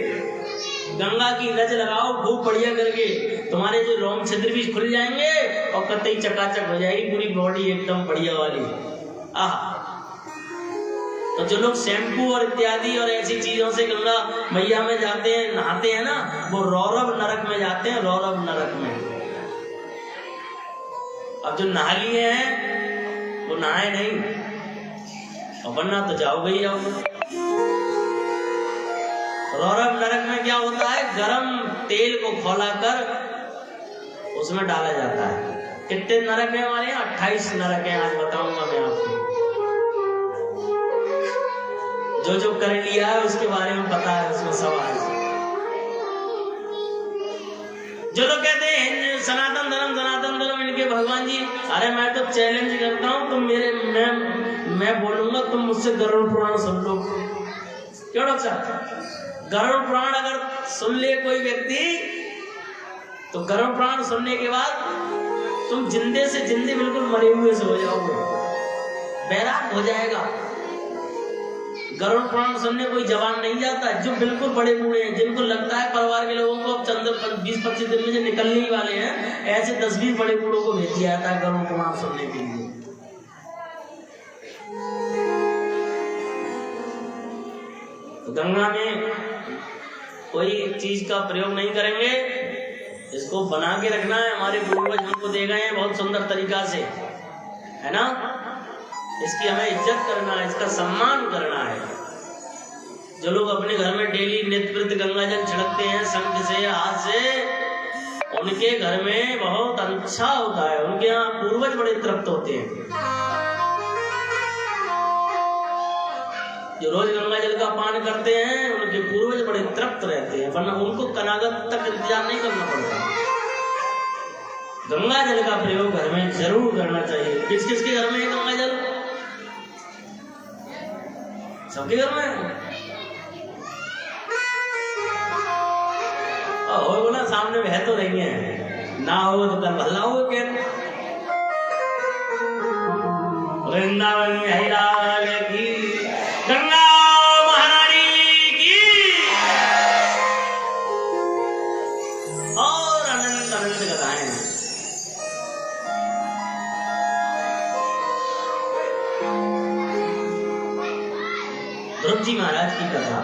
गंगा की रज लगाओ खूब बढ़िया करके, तुम्हारे जो रोम छिद्र भी खुल जाएंगे और कतई चकाचक हो जाएगी पूरी बॉडी एकदम बढ़िया वाली। आह, तो जो लोग शैम्पू और इत्यादि और ऐसी चीजों से गंगा मैया में जाते हैं, नहाते हैं ना, वो रौरव नरक में जाते हैं, रौरव नरक में। अब जो नहा लिए हैं वो नहाए नहीं, और बनना तो जाओगे ही जाओगे। रौरव नरक में क्या होता है, गरम तेल को खौलाकर उसमें डाला जाता है। कितने नरक है हमारे यहाँ? 28 नरक है, आज बताऊंगा मैं आपको। जो जो कर लिया है उसके बारे में पता है, उसमें सवाल। जो लोग कहते हैं सनातन धर्म इनके भगवान जी, अरे मैं तो चैलेंज करता हूं, तुम मेरे मैं बोलूंगा, तुम मुझसे गरुड़ पुराण सुन लो। क्यों डॉक्टर साहब? गरुड़ पुराण अगर सुन ले कोई व्यक्ति, तो गरुड़ पुराण सुनने के बाद तुम जिंदे से जिंदे बिल्कुल मरे हुए से हो जाओगे, बैराग हो जाएगा। गरुड़ पुराण सुनने कोई जवान नहीं जाता, जो बिल्कुल बड़े बूढ़े हैं, जिनको लगता है परिवार के लोगों को अब चंद 20-25 दिन में जो निकलने ही वाले हैं, ऐसे 10-20 बड़े बूढ़ों को भेज दिया जाता है गरुड़ पुराण सुनने के लिए। तो गंगा में कोई चीज का प्रयोग नहीं करेंगे, इसको बना के रखना है। हमारे पूर्वज हमको दे गए हैं बहुत सुंदर तरीका से, है ना। इसकी हमें इज्जत करना है, इसका सम्मान करना है। जो लोग अपने घर में डेली नित्य प्रति गंगा जल छिड़कते हैं शंख से, हाथ से, उनके घर में बहुत अच्छा होता है, उनके यहाँ पूर्वज बड़े तृप्त होते हैं। जो रोज गंगा जल का पान करते हैं उनके पूर्वज बड़े तृप्त रहते हैं, वरना उनको कनागत तक इंतजार नहीं करना पड़ता। गंगा जल का प्रयोग घर में जरूर करना चाहिए। किस किस के घर में है गंगा जल? सबके घर में हो ना, सामने बह तो रही है, ना हो तो कल भल्ला हो। क्या वृंदावन में हिलाल की, गंगा महारानी की, और अनंत अनंत कथाएं। ध्रुव जी महाराज की कथा।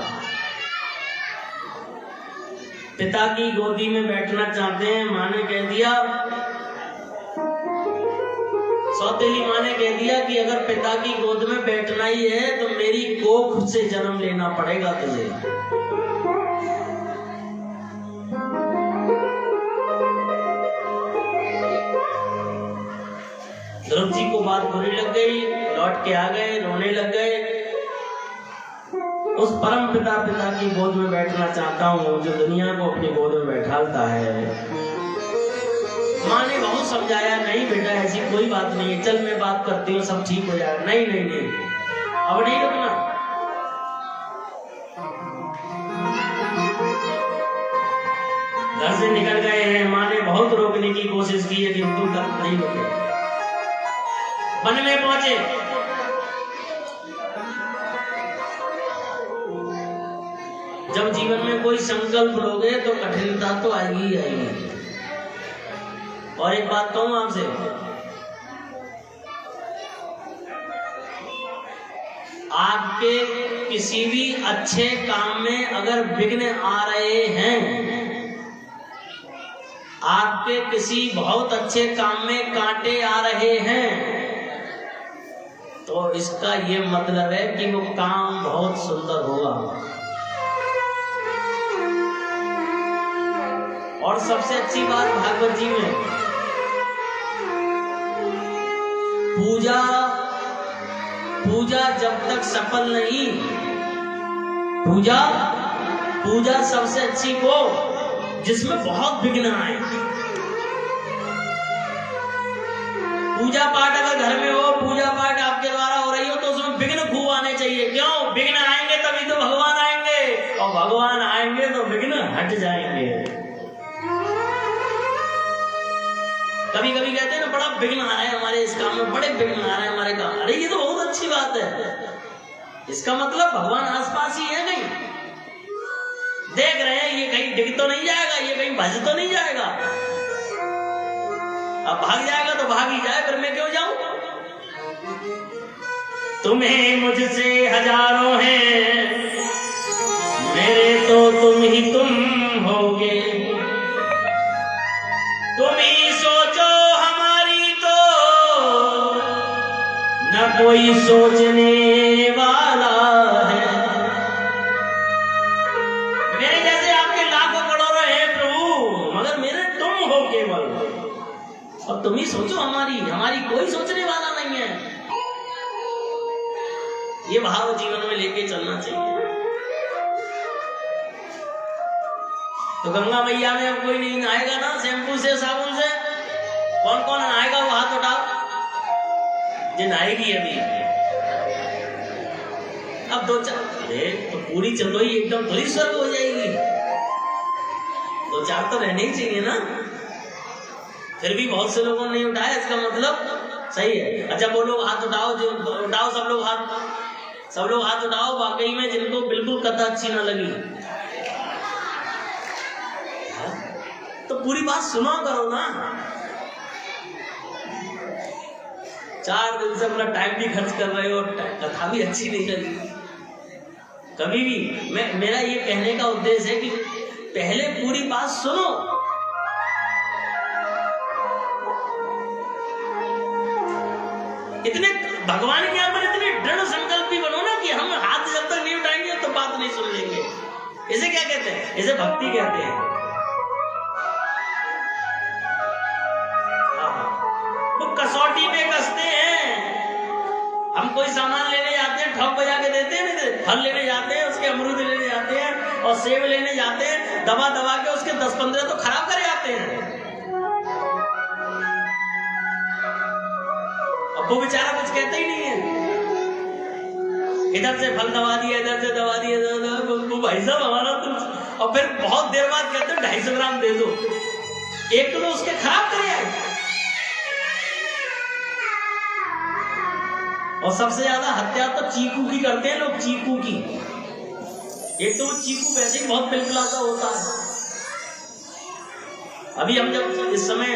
पिता की गोदी में बैठना चाहते हैं, माँ ने कह दिया, सौतेली माँ ने कह दिया कि अगर पिता की गोद में बैठना ही है तो मेरी कोख से जन्म लेना पड़ेगा तुझे। ध्रुव जी को बात बुरी लग गई, लौट के आ गए, रोने लग गए। उस परम पिता की गोद में बैठना चाहता हूँ जो दुनिया को अपनी गोद में बैठालता है। माँ ने बहुत समझाया, नहीं बेटा ऐसी कोई बात नहीं है, चल मैं बात करती हूँ, सब ठीक हो जाएगा। नहीं नहीं नहीं, अब नहीं रुकना। घर से निकल गए हैं, माँ ने बहुत रोकने की कोशिश की है किंतु नहीं रुके। वन में पहुंचे, जब जीवन में कोई संकल्प लोगे तो कठिनता तो आएगी ही आएगी। और एक बात कहूं आपसे, आपके किसी भी अच्छे काम में अगर विघ्न आ रहे हैं, आपके किसी बहुत अच्छे काम में कांटे आ रहे हैं, तो इसका ये मतलब है कि वो काम बहुत सुंदर होगा। और सबसे अच्छी बात भागवत जी में, पूजा जब तक सफल नहीं, पूजा सबसे अच्छी वो जिसमें बहुत विघ्न आए। पूजा पाठ अगर घर में हो, पूजा पाठ आपके द्वारा हो रही हो, तो उसमें विघ्न खूब आने चाहिए। क्यों? विघ्न आएंगे तभी तो भगवान आएंगे, और भगवान आएंगे तो विघ्न हट जाएंगे। कभी कभी कहते हैं ना, बड़ा विघ्न आ रहा है हमारे इस काम में, बड़े विघ्न आ रहे हैं हमारे काम। अरे ये तो बहुत अच्छी बात है, इसका मतलब भगवान आसपास ही है, कहीं देख रहे हैं, ये कहीं डिग तो नहीं जाएगा, ये कहीं भज तो नहीं जाएगा। अब भाग जाएगा तो भाग ही जाए, फिर मैं क्यों जाऊं? तुम्हें मुझसे हजारों हैं, मेरे तो तुम ही तुम होगे। तुम ही सोचो हमारी तो न कोई सोचने वाला है। मेरे जैसे आपके लाखों करोड़ों हैं प्रभु, मगर मेरे तुम हो केवल, और तुम ही सोचो हमारी कोई सोचने वाला नहीं है। ये भाव जीवन में लेके चलना चाहिए। तो गंगा मैया में अब कोई नहीं नहाएगा ना शैम्पू से, साबुन से? कौन कौन नहाएगा वो हाथ उठाओ। ये नहाएगी अभी। अब दो चार, अरे तो पूरी चंदोई एकदम थोड़ी स्वर्ग हो जाएगी, दो चार तो रहने ही चाहिए ना। फिर भी बहुत से लोगों ने नहीं उठाया, इसका मतलब सही है। अच्छा वो लोग हाथ उठाओ, जो उठाओ, सब लोग हाथ उठाओ वाकई में जिनको बिल्कुल कथा अच्छी ना लगी। तो पूरी बात सुना करो ना। 4 दिन से अपना टाइम भी खर्च कर रहे हो, कथा भी अच्छी नहीं लगी। कभी भी मेरा ये कहने का उद्देश्य है कि पहले पूरी बात सुनो। इतने भगवान के यहाँ पर इतने दृढ़ संकल्पी बनो ना कि हम हाथ जब तक नहीं उठाएंगे तो बात नहीं सुन लेंगे। इसे क्या कहते हैं? इसे भक्ति कहते हैं। वो कसौटी पे कसते हैं। हम कोई सामान लेने जाते हैं, ठोक बजा के देते हैं, फल लेने जाते हैं, उसके अमरूद लेने जाते हैं और सेब लेने जाते हैं, दबा दबा के उसके 10-15 तो खराब कर जाते हैं। वो बेचारा कुछ कहता ही नहीं है। इधर से फल दबा दिया, इधर से दबा दिया, वो भाई साहब हमारा तुम, और फिर बहुत देर बाद कहते हो 250 ग्राम दे दो। एक तो उसके खराब करे आए। और सबसे ज्यादा हत्या तो चीकू की करते हैं लोग, चीकू की। एक तो वो चीकू वैसे ही बहुत पिलपिलाता होता है। अभी हम जब इस समय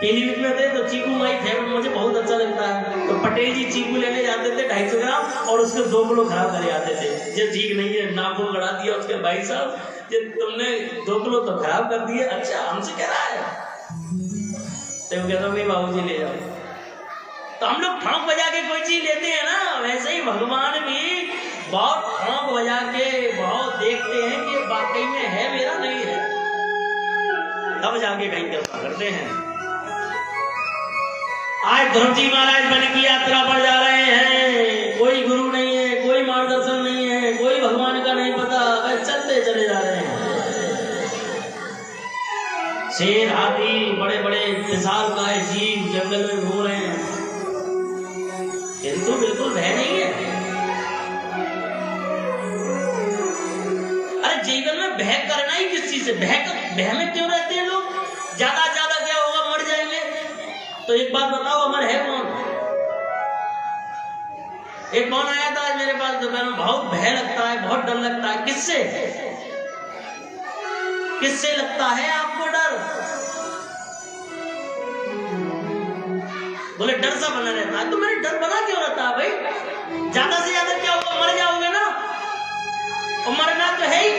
पीलीभीत में थे तो चीकू माई फेवरेट, मुझे बहुत अच्छा लगता है। तो पटेल जी चीकू लेने जाते थे 250 ग्राम और उसके 2 किलो खराब करे आते थे। ये ठीक नहीं है, नाखून गड़ा दिया उसके भाई साहब, ये तुमने 2 किलो तो खराब कर दिए। अच्छा हमसे कह रहा है? तो वो कहता भाई बाबूजी ले जाओ। तो हम लोग ठोंक बजा के कोई चीज लेते हैं ना, वैसे ही भगवान भी बहुत ठोंक बजा के बहुत देखते हैं कि वाकई में है मेरा नहीं है, तब जाके कहीं कृपा करते हैं। आज ध्रुव जी महाराज वन की यात्रा पर जा रहे हैं, कोई गुरु नहीं है, कोई मार्गदर्शन नहीं है, कोई भगवान का नहीं पता, बस चलते चले जा रहे हैं। शेर, हाथी, बड़े बड़े विशालकाय जीव जंगल में घूम रहे हैं, किंतु बिल्कुल भय नहीं है। अरे जीवन में भय करना ही किस चीज से? भय में क्यों रहते हैं लोग? ज्यादा क्या होगा, मर जाएंगे। तो एक बात बताओ, अमर है कौन? एक कौन आया था मेरे पास दोपहर में, बहुत भय लगता है, बहुत डर लगता है। किससे लगता है आपको डर? बोले डर सा बना रहता है। तो मेरे डर बना क्यों रहता है भाई? ज्यादा से ज्यादा क्या होगा, मर जाओगे ना, और मरना तो है ही।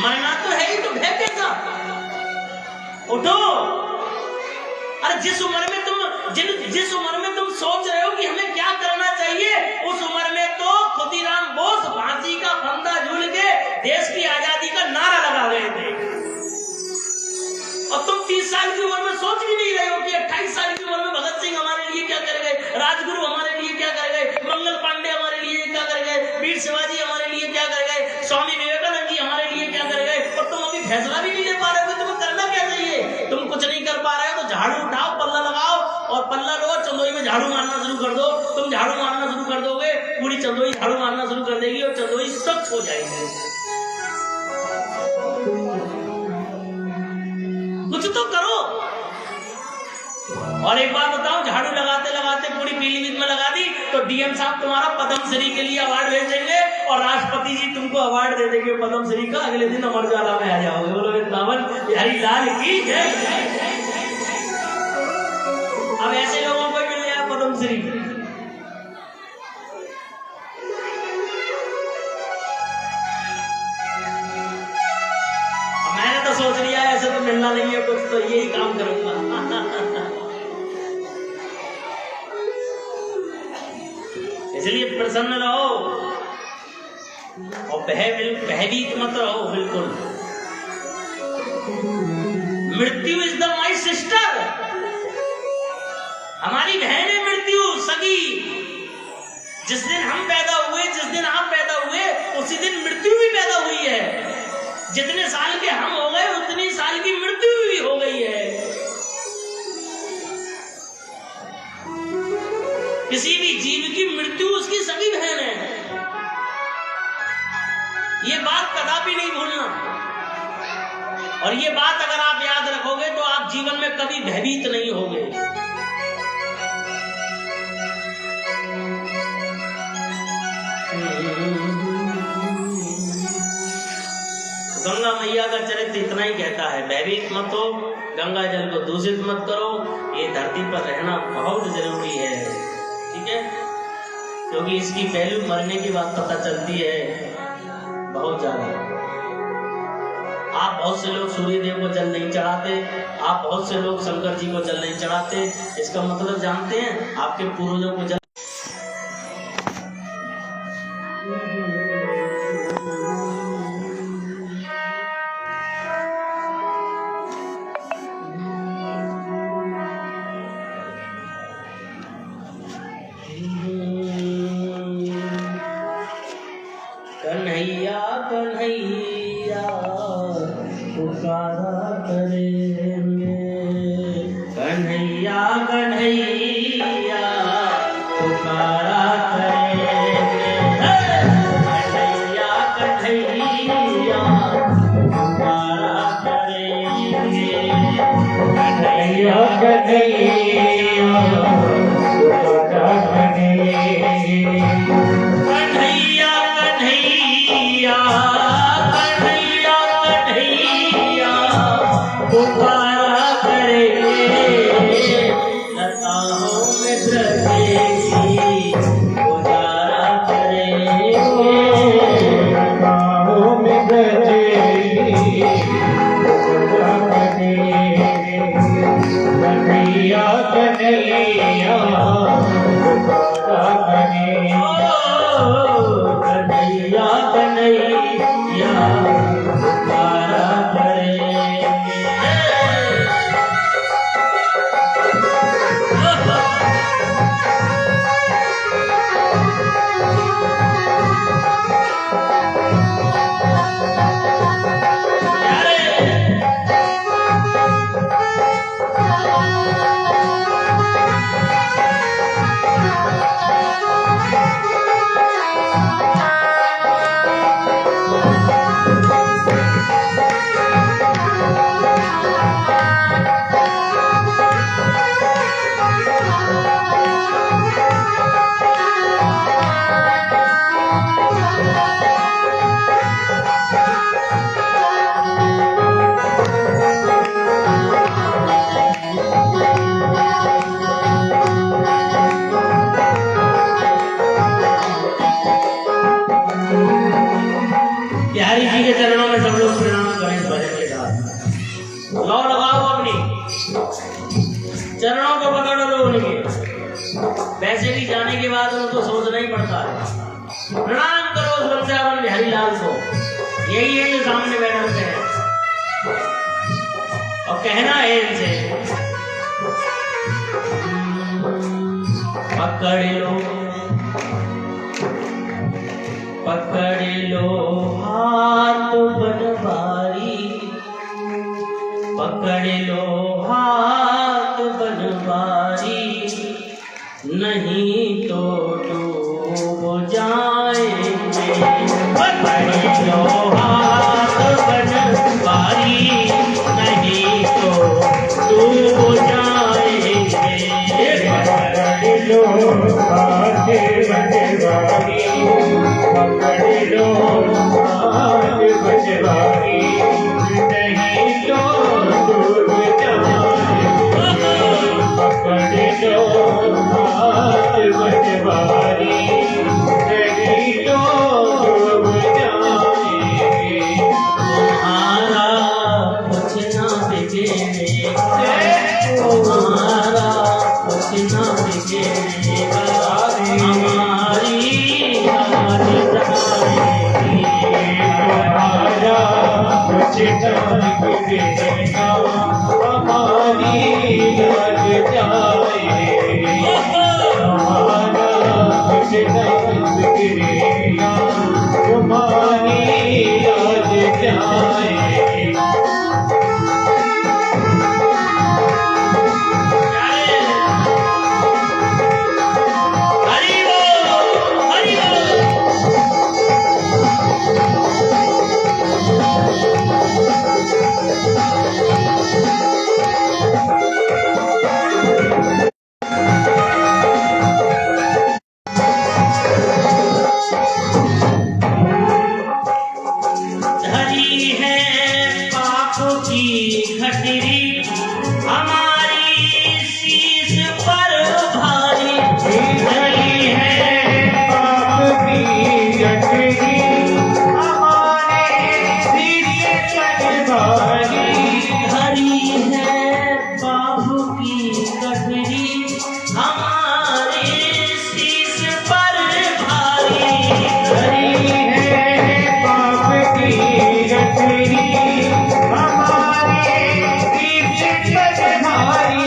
मरना तो है ही, तो भय कैसा? उठो। अरे जिस उम्र में तुम सोच रहे हो कि हमें क्या करना चाहिए, उस उम्र में तो खुदीराम बोस फांसी का फंदा झूल के देश की आजादी का नारा लगा रहे थे, और तुम 30 साल की उम्र में सोच भी नहीं रहे हो कि 28 साल की उम्र में भगत सिंह हमारे लिए क्या कर गए, राजगुरु हमारे लिए क्या कर गए, मंगल पांडे हमारे लिए क्या कर गए, शिवाजी हमारे लिए क्या कर गए, स्वामी विवेकानंद जी हमारे लिए क्या कर गए, और तुम अभी फैसला भी नहीं ले पा रहे हो कि तुम्हें करना क्या चाहिए। तुम कुछ नहीं कर पा रहे हो तो झाड़ू उठाओ, पल्ला लगाओ और पल्ला लो, चंदोई में झाड़ू मारना शुरू कर दो। तुम झाड़ू मारना शुरू कर दोगे, पूरी चंदोई झाड़ू मारना शुरू कर देगी और चंदोई स्वच्छ हो जाएगी। कुछ तो करो। और एक बार बताओ, झाड़ू लगाते लगाते पूरी पीलीभीत में लगा दी तो डीएम साहब तुम्हारा पद्मश्री के लिए अवार्ड भेज देंगे और राष्ट्रपति जी तुमको अवार्ड दे देंगे पद्मश्री का। अगले दिन अमर उजाला में आ जाओगे। बोलो वृंदावन बिहारी लाल की जय। अब ऐसे लोगों को मिल गया पद्मश्री। मैंने तो सोच लिया ऐसे तो मिलना नहीं है कुछ, तो यही काम करूंगा। इसलिए प्रसन्न रहो और भयभीत मत रहो बिल्कुल। मृत्यु इज द माई सिस्टर, हमारी बहन है मृत्यु सगी। जिस दिन हम पैदा हुए, जिस दिन आप पैदा हुए, उसी दिन मृत्यु भी पैदा हुई है। जितने साल के हम हो गए उतनी साल की मृत्यु भी हो गई है। किसी भी जीव की मृत्यु उसकी सगी बहन है, ये बात कदापि नहीं भूलना। और ये बात अगर आप याद रखोगे तो आप जीवन में कभी भयभीत नहीं होगे। गंगा मैया का चरित्र इतना ही कहता है, भयभीत मत हो, गंगा जल को दूषित मत करो। ये धरती पर रहना बहुत जरूरी है, ठीक है, क्योंकि इसकी पहलू मरने की बात पता चलती है बहुत ज्यादा। आप बहुत से लोग सूर्य देव को जल नहीं चढ़ाते, आप बहुत से लोग शंकर जी को जल नहीं चढ़ाते। इसका मतलब जानते हैं, आपके पूर्वजों को जल कन्हैया कन्हैया पुकारा करेंगे, कन्हैया कन्हैया पुकारा करेंगे, कन्हैया कन्हैया पुकारा करेंगे, कन्हैया कन्हैया पुकारा करेंगे। कन्हैया कन्हैया कन्हैया कन्हैया पुकारा करेंगे, लताओं में ब्रजेगी गुजारा करेंगे, लताओं में ब्रजेगी गुजारा करेंगे, कन्हैया कन्हैया पुकारा करेंगे, कन्हैया कन्हैया पुकारा करेंगे। बिहारी जी के चरणों में सब लोग प्रणाम करें इस भजन के साथ। लौ लगाओ अपनी, चरणों को पकड़ लो उनके। वैसे भी जाने के बाद उनको सोचना ही पड़ता है। प्रणाम करो उस वृंदावन बिहारी लाल को, यही है जो सामने बैठे होते हैं, और कहना है इनसे, पकड़ लो लो हाथ बनवारी, नहीं तो डूब जाएंगे। पकड़ लो हाथ बनवारी, नहीं तो डूब जाएंगे। पकड़ लो हाथ बनवारी, पकड़ लो हाथ बनवारी, नहीं तो डूब जाएंगे। पकड़ लो हाथ बनवारी, नहीं तो डूब जाएंगे। तुम्हारा कुछ ना बिगड़ेगा, तुम्हारा कुछ ना बिगड़ेगा, हमारी हार जाएगी। तुम्हारा कुछ ना बिगड़ेगा, हमारी याद जाएगी। तुम्हारा कुछ ना बिगड़ेगा, तुम्हारी याद जाएगी। हरि बोल, हरि बोल। धरी है पाप की खटरी, हमारी शीश पर भारी। धरी है पाप की गठरी, हमारे सिर पर भारी। हरी है पाप की कटरी, हमारे शीश पर भारी। हरी है पाप की गठरी, हमारे सिर पर भारी।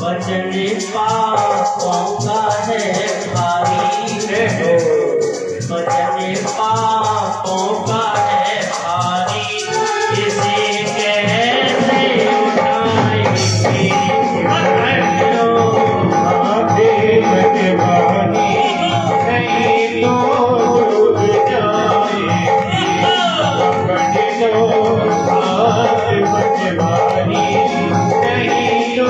वचन पापों का है भारी, वचन पापों का है भारी। इसे कैसे उठाएंगे। पकड़ लो आधे बनवारी, नहीं तो डूब जाएगी। पकड़ लो हाथ बनवारी, नहीं तो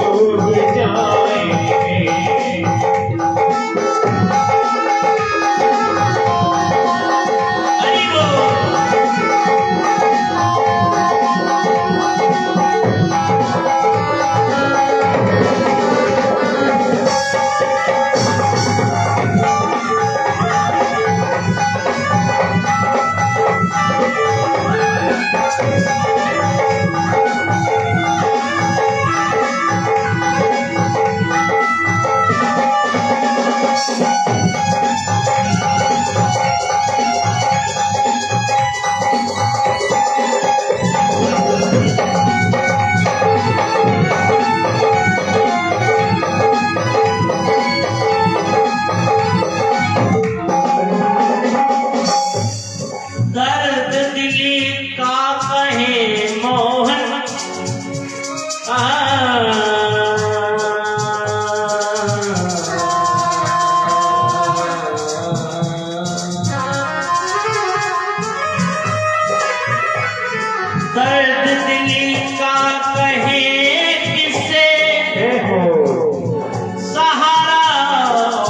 डूब जाएगी। हरि बोल। दर्द दिली का कहे मोहन, दर्द दिली का कहे किसे, सहारा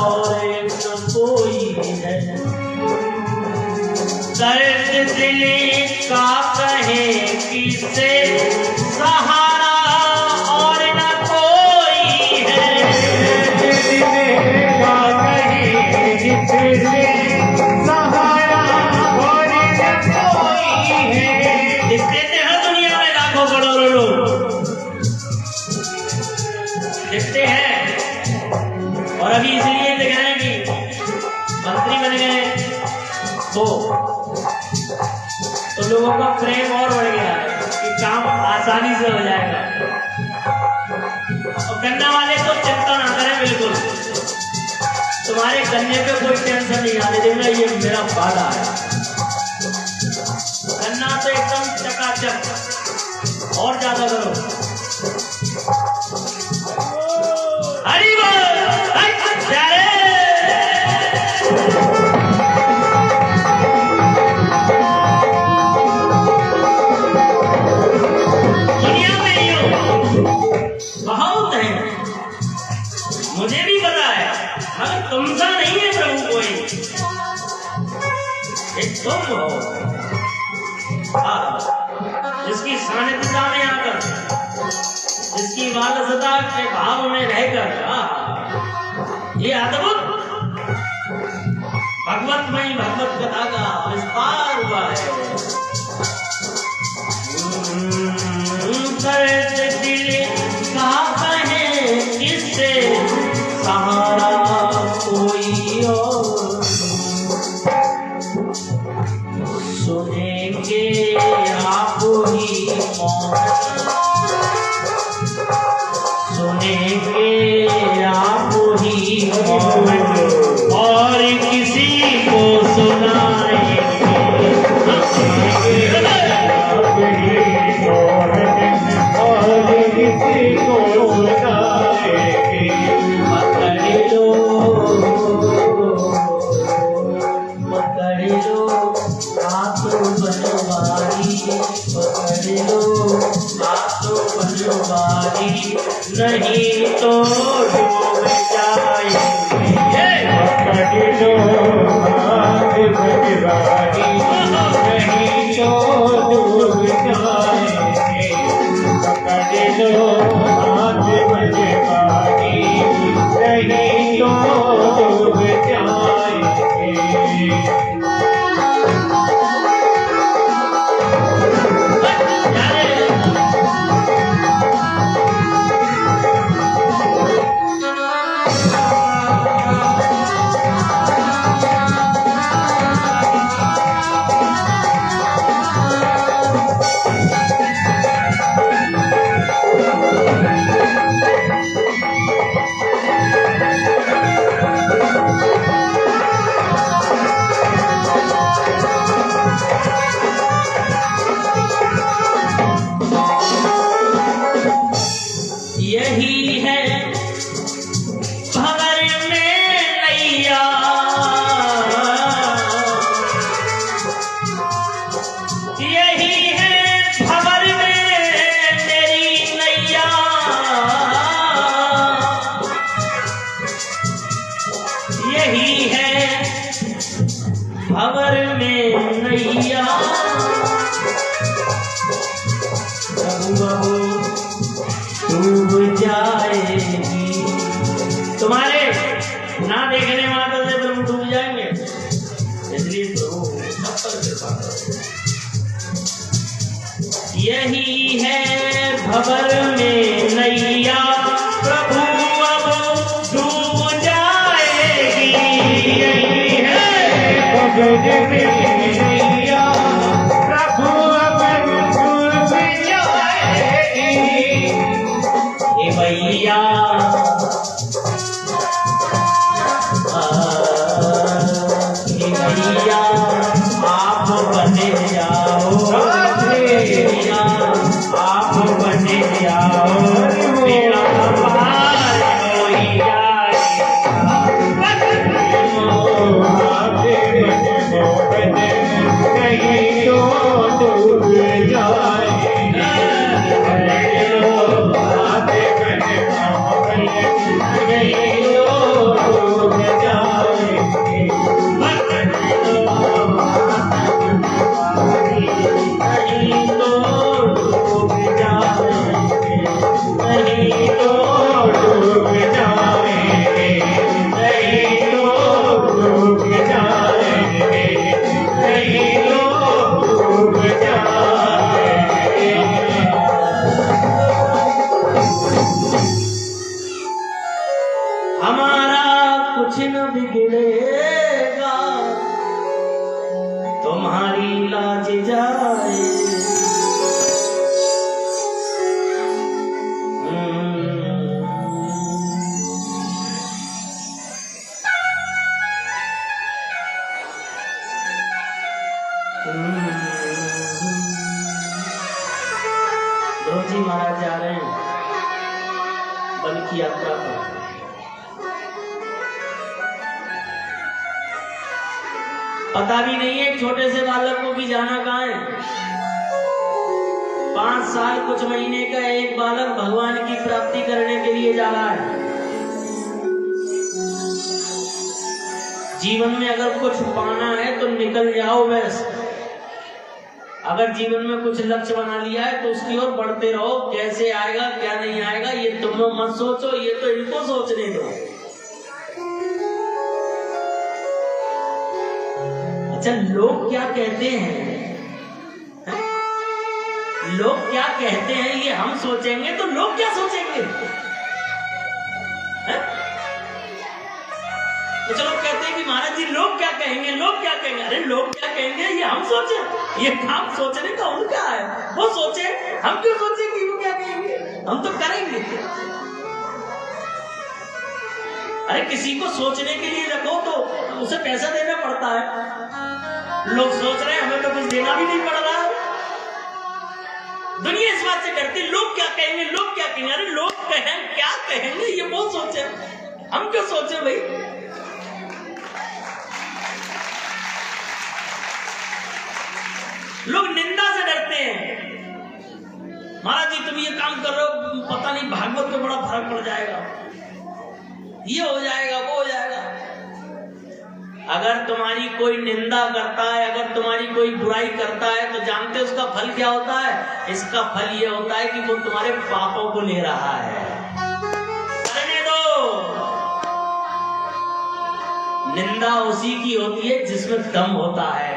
और न कोई है। दर्द दिली का कहे किसे, सहारा और न कोई है। का कहे जिससे सहारा और न कोई है। दिखते थे हर दुनिया में लाखों करोड़ों लोग दिखते हैं, और अभी इसलिए दिख रहे हैं कि मंत्री बन गए तो लोगों का प्रेम और बढ़ गया है कि काम आसानी से हो जाएगा। और गन्ना वाले तो चिंता ना करें, बिल्कुल तुम्हारे गन्ने पे कोई टेंशन नहीं आने देगा, ये मेरा वादा है। गन्ना तो आवश्यक और ज्यादा करो। हरि बोल। प्यारे दुनिया में यूं बहुत है, मुझे भी पता है, मगर तुमसा नहीं है प्रभु कोई। एक तुम हो जिसकी सानिध्यता में आकर, जिसकी वालसता के भाव में रहकर ये अद्भुत भगवतमयी भगवत कथा का विस्तार हुआ है। दर्द दिल का कहे किससे सहारा कोई और, सुनेंगे आप ही मौन, सुनेंगे आप ही मौन और किसी को सुनाएंगे। नहीं तो डूब जाएंगे। पकड़ लो हाथ भगवानी, नहीं तो डूब जाएंगे। पकड़ लो हाथ भगवानी, नहीं तो डूब जाएंगे। यही है भंवर में नैया, यही है भंवर में तेरी नैया, यही है भंवर में नैया। डूब जाएगी तुम्हारे ना देखने मात्र से प्रभु डूब जाएंगे, इसलिए प्रभु सब पर कृपा करो। यही है भंवर में नैया, प्रभु अब डूब जाएगी। यही है भंवर में नैया, प्रभु अब डूब जाएगी। भैया भैया आप बने जाओ, भैया आप बने जाओ, मेरा पार कोई जाए। महाराज जा रहे हैं वन की यात्रा पर। पता भी नहीं है छोटे से बालक को कि जाना कहाँ है। 5 साल कुछ महीने का एक बालक भगवान की प्राप्ति करने के लिए जा रहा है। जीवन में अगर कुछ पाना है तो निकल जाओ बस। अगर जीवन में कुछ लक्ष्य बना लिया है तो उसकी ओर बढ़ते रहो। कैसे आएगा क्या नहीं आएगा ये तुम लोग मत सोचो, ये तो इनको सोचने दो। अच्छा, लोग क्या कहते हैं, लोग क्या कहते हैं ये हम सोचेंगे तो लोग क्या सोचेंगे। तो चलो कहते हैं कि महाराज जी लोग क्या कहेंगे, लोग क्या कहेंगे। अरे लोग क्या कहेंगे ये हम सोचे, ये काम सोचने का उनका है, वो सोचे। हम क्यों सोचे कि वो क्या कहेंगे, हम तो करेंगे। अरे किसी को सोचने के लिए रखो तो उसे पैसा देना पड़ता है। लोग सोच रहे हैं हमें तो कुछ देना भी नहीं पड़ रहा। दुनिया इस बात से डरती, लोग क्या कहेंगे, लोग क्या कहेंगे। अरे लोग कहें क्या कहेंगे ये वो सोचे, हम क्यों सोचे भाई। लोग निंदा से डरते हैं। महाराज जी तुम ये काम कर रहे हो, पता नहीं भागवत पे बड़ा फर्क पड़ जाएगा, ये हो जाएगा वो हो जाएगा। अगर तुम्हारी कोई निंदा करता है, अगर तुम्हारी कोई बुराई करता है तो जानते हो उसका फल क्या होता है। इसका फल ये होता है कि वो तुम्हारे पापों को ले रहा है। करने दो। निंदा उसी की होती है जिसमें दम होता है।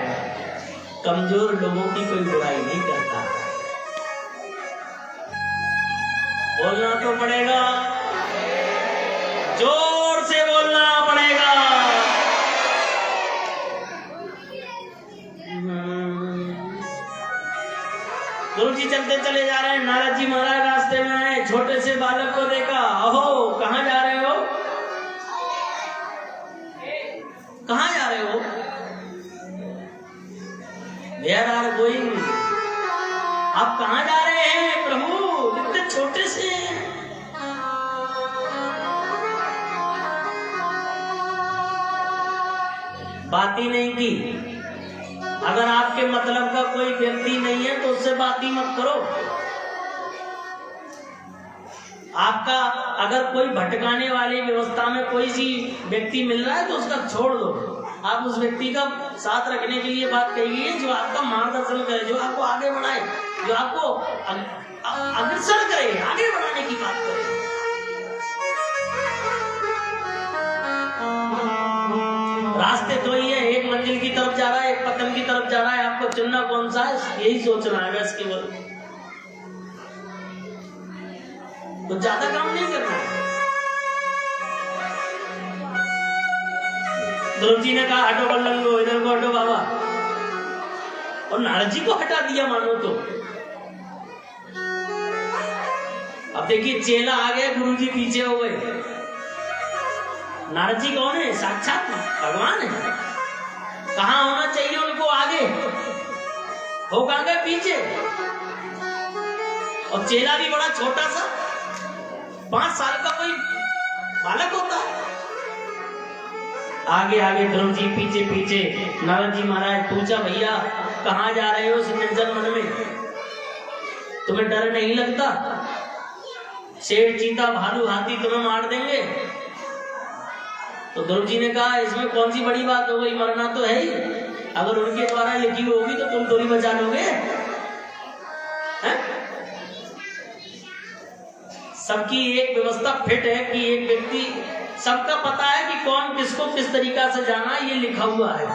कमजोर लोगों की कोई बुराई नहीं करता। बोलना तो पड़ेगा, जोर से बोलना पड़ेगा। गुरु जी चलते चले जा रहे हैं। नारद जी महाराज रास्ते में आए, छोटे से बालक को देखा। अहो कहाँ जा रहे हो, कहाँ जा रहे हो। Where are going? आप कहाँ जा रहे हैं प्रभु, इतने छोटे से। बात ही नहीं की। अगर आपके मतलब का कोई व्यक्ति नहीं है तो उससे बात ही मत करो। आपका अगर कोई भटकाने वाली व्यवस्था में कोई सी व्यक्ति मिल रहा है तो उसका छोड़ दो। आप उस व्यक्ति का साथ rखने के लिए बात कही है जो आपका मार्गदर्शन करे, जो आपको आगे बढ़ाए, जो आपको अग्रसर करे, आगे बढ़ाने की बात करे। रास्ते तो ही है, एक मंजिल की तरफ जा रहा है, एक पतन की तरफ जा रहा है। आपको चुनना कौन सा है यही सोचना है बस केवल। तो ज्यादा काम नहीं करना है। ध्रुव जी ने कहा हटो बल्लंगो, इधर को हटो बाबा, और नारद जी को हटा दिया मानो तो। अब देखिए चेला आ गया, गुरु जी पीछे हो गए। नारद जी कौन है, साक्षात भगवान है। कहाँ होना चाहिए उनको आगे, हो कहाँ गए पीछे। और चेला भी बड़ा छोटा सा, 5 साल का कोई बालक होता है। आगे आगे ध्रुव जी पीछे पीछे। नारद जी महाराज पूछा भैया कहाँ जा रहे हो इस निर्जन वन में, तुम्हें डर नहीं लगता। शेर चीता भालू हाथी तुम्हें मार देंगे। तो ध्रुव जी ने कहा इसमें कौन सी बड़ी बात हो गई, मरना तो है ही। अगर उनके द्वारा लिखी होगी तो तुम थोड़ी बचा लोगे। सबकी एक व्यवस्था फिट है कि एक व्यक्ति, सबका पता है कि कौन किसको किस तरीका से जाना है, ये लिखा हुआ है।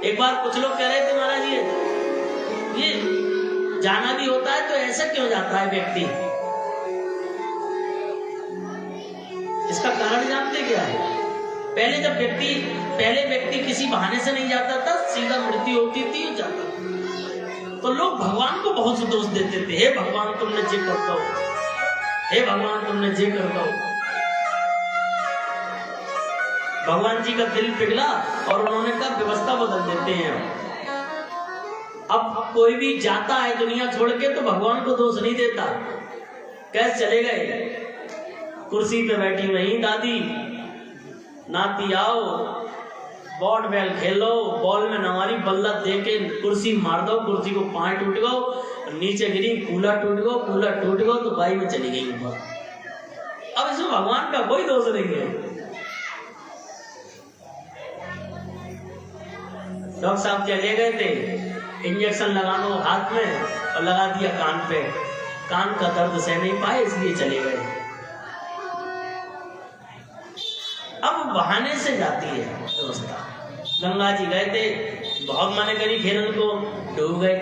एक बार कुछ लोग कह रहे थे महाराज ये जाना भी होता है तो ऐसा क्यों जाता है व्यक्ति, इसका कारण जानते क्या है। पहले व्यक्ति किसी बहाने से नहीं जाता था, सीधा मृत्यु होती थी और जाता था। तो लोग भगवान को बहुत दोष देते थे, हे भगवान तुमने जे करता हो, हे भगवान तुमने जे करता हो। भगवान जी का दिल पिघला और उन्होंने कहा व्यवस्था बदल देते हैं। अब अब कोई भी जाता है दुनिया छोड़ के तो भगवान को दोष नहीं देता, कैसे चले गए, कुर्सी पे बैठी वही दादी, नाती आओ बॉट बैल खेलो, बॉल में नवारी बल्ला दे के कुर्सी मार दो, कुर्सी को पांव टूट गो, नीचे गिरी, कूला टूट गो, कूला टूट गो तो बाई में चली गई ऊपर। अब इसमें भगवान का कोई दोष नहीं है। डॉक्टर साहब चले गए थे, इंजेक्शन लगा दो हाथ में और लगा दिया कान पे, कान का दर्द सह नहीं पाए इसलिए चले गए। अब बहाने से जाती है व्यवस्था। गंगा जी गए थे, बहुत मने करी, फिर उनको डूब गए।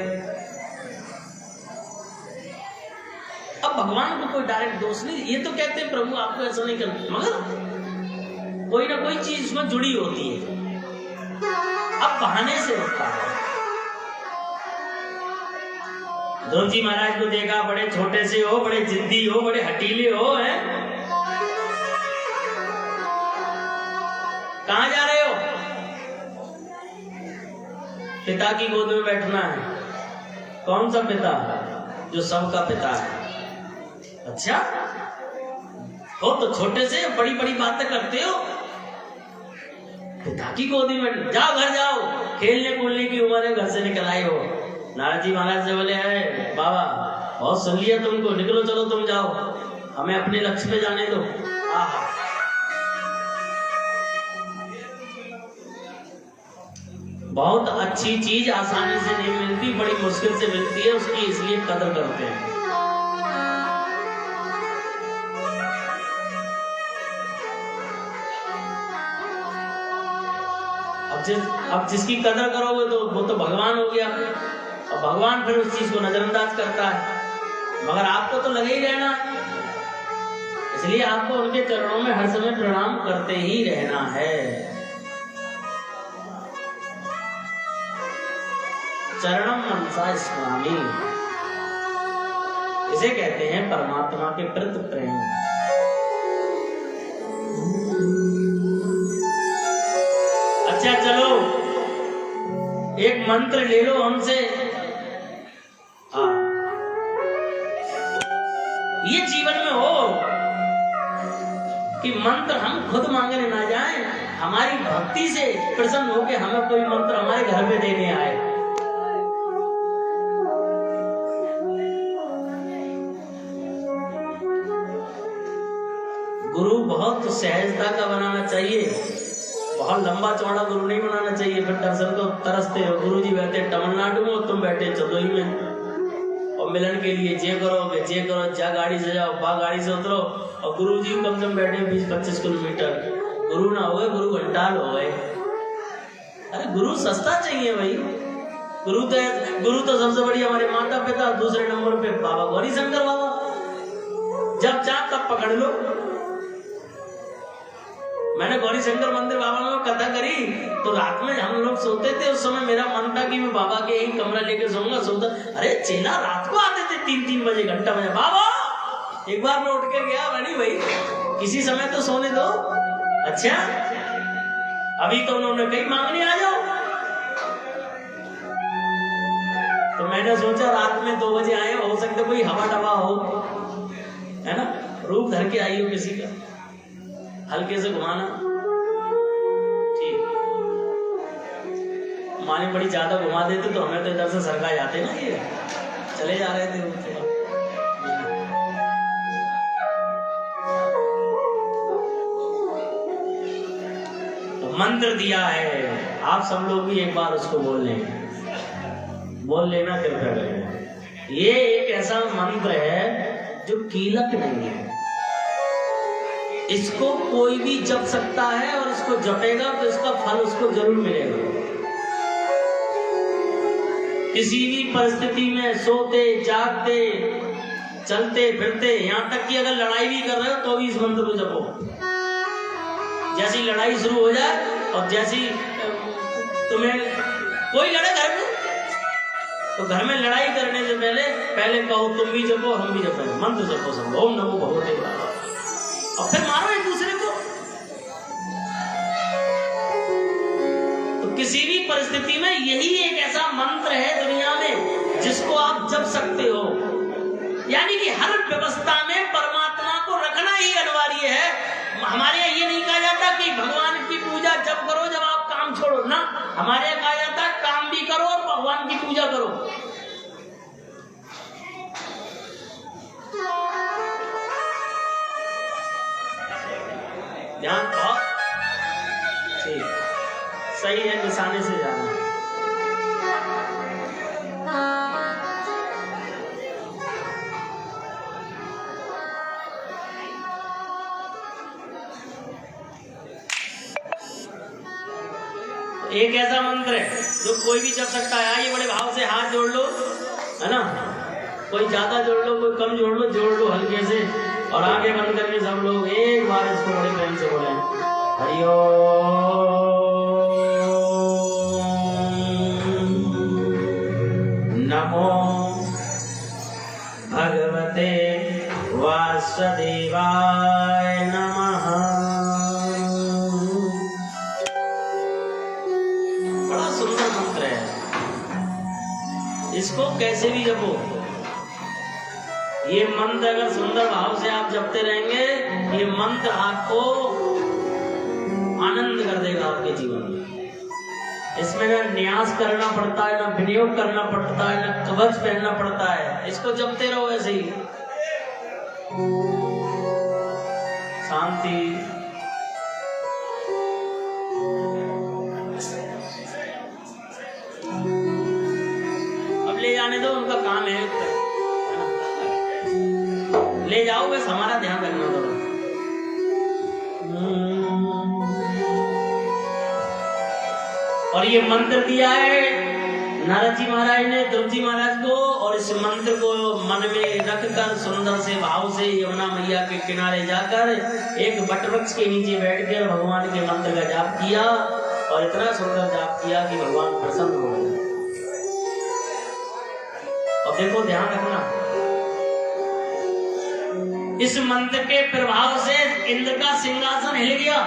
अब भगवान को कोई डायरेक्ट दोष नहीं, ये तो कहते हैं प्रभु आपको ऐसा नहीं करना, मगर कोई ना कोई चीज उसमें जुड़ी होती है। अब बहाने से होता है। ध्रुव जी महाराज को देखा, बड़े छोटे से हो, बड़े जिद्दी हो, बड़े हटीले हो, हैं? कहां जा रहे हो? पिता की गोद में बैठना है। कौन सा पिता? जो सबका पिता है। अच्छा, हो तो छोटे से बड़ी बड़ी बातें करते हो, पिता की गोदी में जाओ, घर जाओ, खेलने कूदने की उम्र है, घर से निकल आए हो। नारद जी महाराज से बोले, है बाबा बहुत सुन लिया तुमको, निकलो चलो तुम जाओ, हमें अपने लक्ष्य पे जाने दो। आहा, बहुत अच्छी चीज आसानी से नहीं मिलती, बड़ी मुश्किल से मिलती है, उसकी इसलिए कदर करते हैं। अब जिसकी कदर करोगे तो वो तो भगवान हो गया, और भगवान फिर उस चीज को नजरअंदाज करता है। मगर आपको तो लगे ही रहना, इसलिए आपको उनके चरणों में हर समय प्रणाम करते ही रहना है। चरणम मनसा स्मरामि, इसे कहते हैं परमात्मा के प्रति प्रेम। अच्छा चलो, एक मंत्र ले लो हमसे। हाँ, ये जीवन में हो कि मंत्र हम खुद मांगने ना जाएं, हमारी भक्ति से प्रसन्न होकर हमें कोई मंत्र हमारे घर पे देने आए। गुरु बहुत सहजता का बनाना चाहिए, बहुत लंबा चौड़ा गुरु नहीं बनाना चाहिए, फिर दर्शन को तरसते हो। गुरु जी बैठे तमिलनाडु में, तुम बैठे चंदोई में, और मिलन के लिए जे करो, जा गाड़ी से जाओ, बा गाड़ी से उतरो, और गुरु जी कम से कम बैठे 20-25 किलोमीटर। गुरु ना हो, गुरु घंटाल हो गए। अरे गुरु सस्ता चाहिए भाई। गुरु तो सबसे बड़ी हमारे माता पिता, दूसरे नंबर पे बाबा गौरी शंकर बाबा। जब चाह तब पकड़ लो। मैंने गौरी शंकर मंदिर बाबा में कथा करी तो रात में हम लोग सोते थे, उस समय मेरा मन था कि मैं बाबा के यही कमरा लेके सोऊंगा। सोता, अरे चेला रात को आते थे 3-3 बजे, घंटा बजे, बाबा एक बार मैं उठ के गया, बनी भाई किसी समय तो सोने दो। अच्छा, अभी तो उन्होंने कहीं मांगने आ जाओ। तो मैंने सोचा रात में 2 बजे आए, हो सकता कोई हवा डवा हो, है ना, रूप धर के आई हो किसी का, हल्के से घुमाना। ठीक, माने बड़ी ज्यादा घुमा देते तो हमें तो इधर से सरका जाते ना, ये चले जा रहे थे। तो मंत्र दिया है, आप सब लोग भी एक बार उसको बोल लेना कृपया करें। ये एक ऐसा मंत्र है जो कीलक नहीं है, इसको कोई भी जप सकता है, और इसको जपेगा तो इसका फल उसको जरूर मिलेगा। किसी भी परिस्थिति में, सोते जागते, चलते फिरते, यहाँ तक कि अगर लड़ाई भी कर रहे हो तो भी इस मंत्र को जपो। जैसी लड़ाई शुरू हो जाए और जैसी तुम्हें कोई लड़े घर में, तो घर में लड़ाई करने से पहले कहो तुम भी जपो, हम भी जपो, मंत्र जपो सब, ओम नमो भगवते वासुदेवाय, और फिर मारो एक दूसरे को। तो किसी भी परिस्थिति में यही एक ऐसा मंत्र है दुनिया में व्यवस्था में परमात्मा को रखना ही अनिवार्य है। हमारे यहाँ ये नहीं कहा जाता कि भगवान की पूजा जब करो जब आप काम छोड़ो ना, हमारे यहाँ कहा जाता है काम भी करो और भगवान की पूजा करो। ध्यान बहुत ठीक सही है, निशाने से जाना। एक ऐसा मंत्र है जो कोई भी जप सकता है। आइए बड़े भाव से हाथ जोड़ लो, है ना, कोई ज्यादा जोड़ लो कोई कम जोड़ लो हल्के से, और आगे बंद करके सब लोग एक बार इसको बड़े प्रेम से बोले हरि ओम नमो भगवते वासुदेवाय नमः। बड़ा सुंदर मंत्र है, इसको कैसे भी जपो। ये मंत्र अगर सुंदर भाव से आप जपते रहेंगे, ये मंत्र आपको आनंद कर देगा आपके जीवन में। इसमें ना न्यास करना पड़ता है, ना विनियोग करना पड़ता है, ना कवच पहनना पड़ता है। इसको जपते रहो ऐसे ही, शांति। अब ले जाने दो, उनका काम है, ले जाओ, बस हमारा ध्यान रखना थोड़ा। और ये मंत्र दिया है नारद जी महाराज ने ध्रुव जी महाराज को, और इस मंत्र को मन में रखकर सुंदर से भाव से यमुना मैया के किनारे जाकर एक वटवृक्ष के नीचे बैठकर भगवान के मंत्र का जाप किया, और इतना सुंदर जाप किया कि भगवान प्रसन्न हो गए। और देखो ध्यान रखना, इस मंत्र के प्रभाव से इंद्र का सिंहासन हिल गया।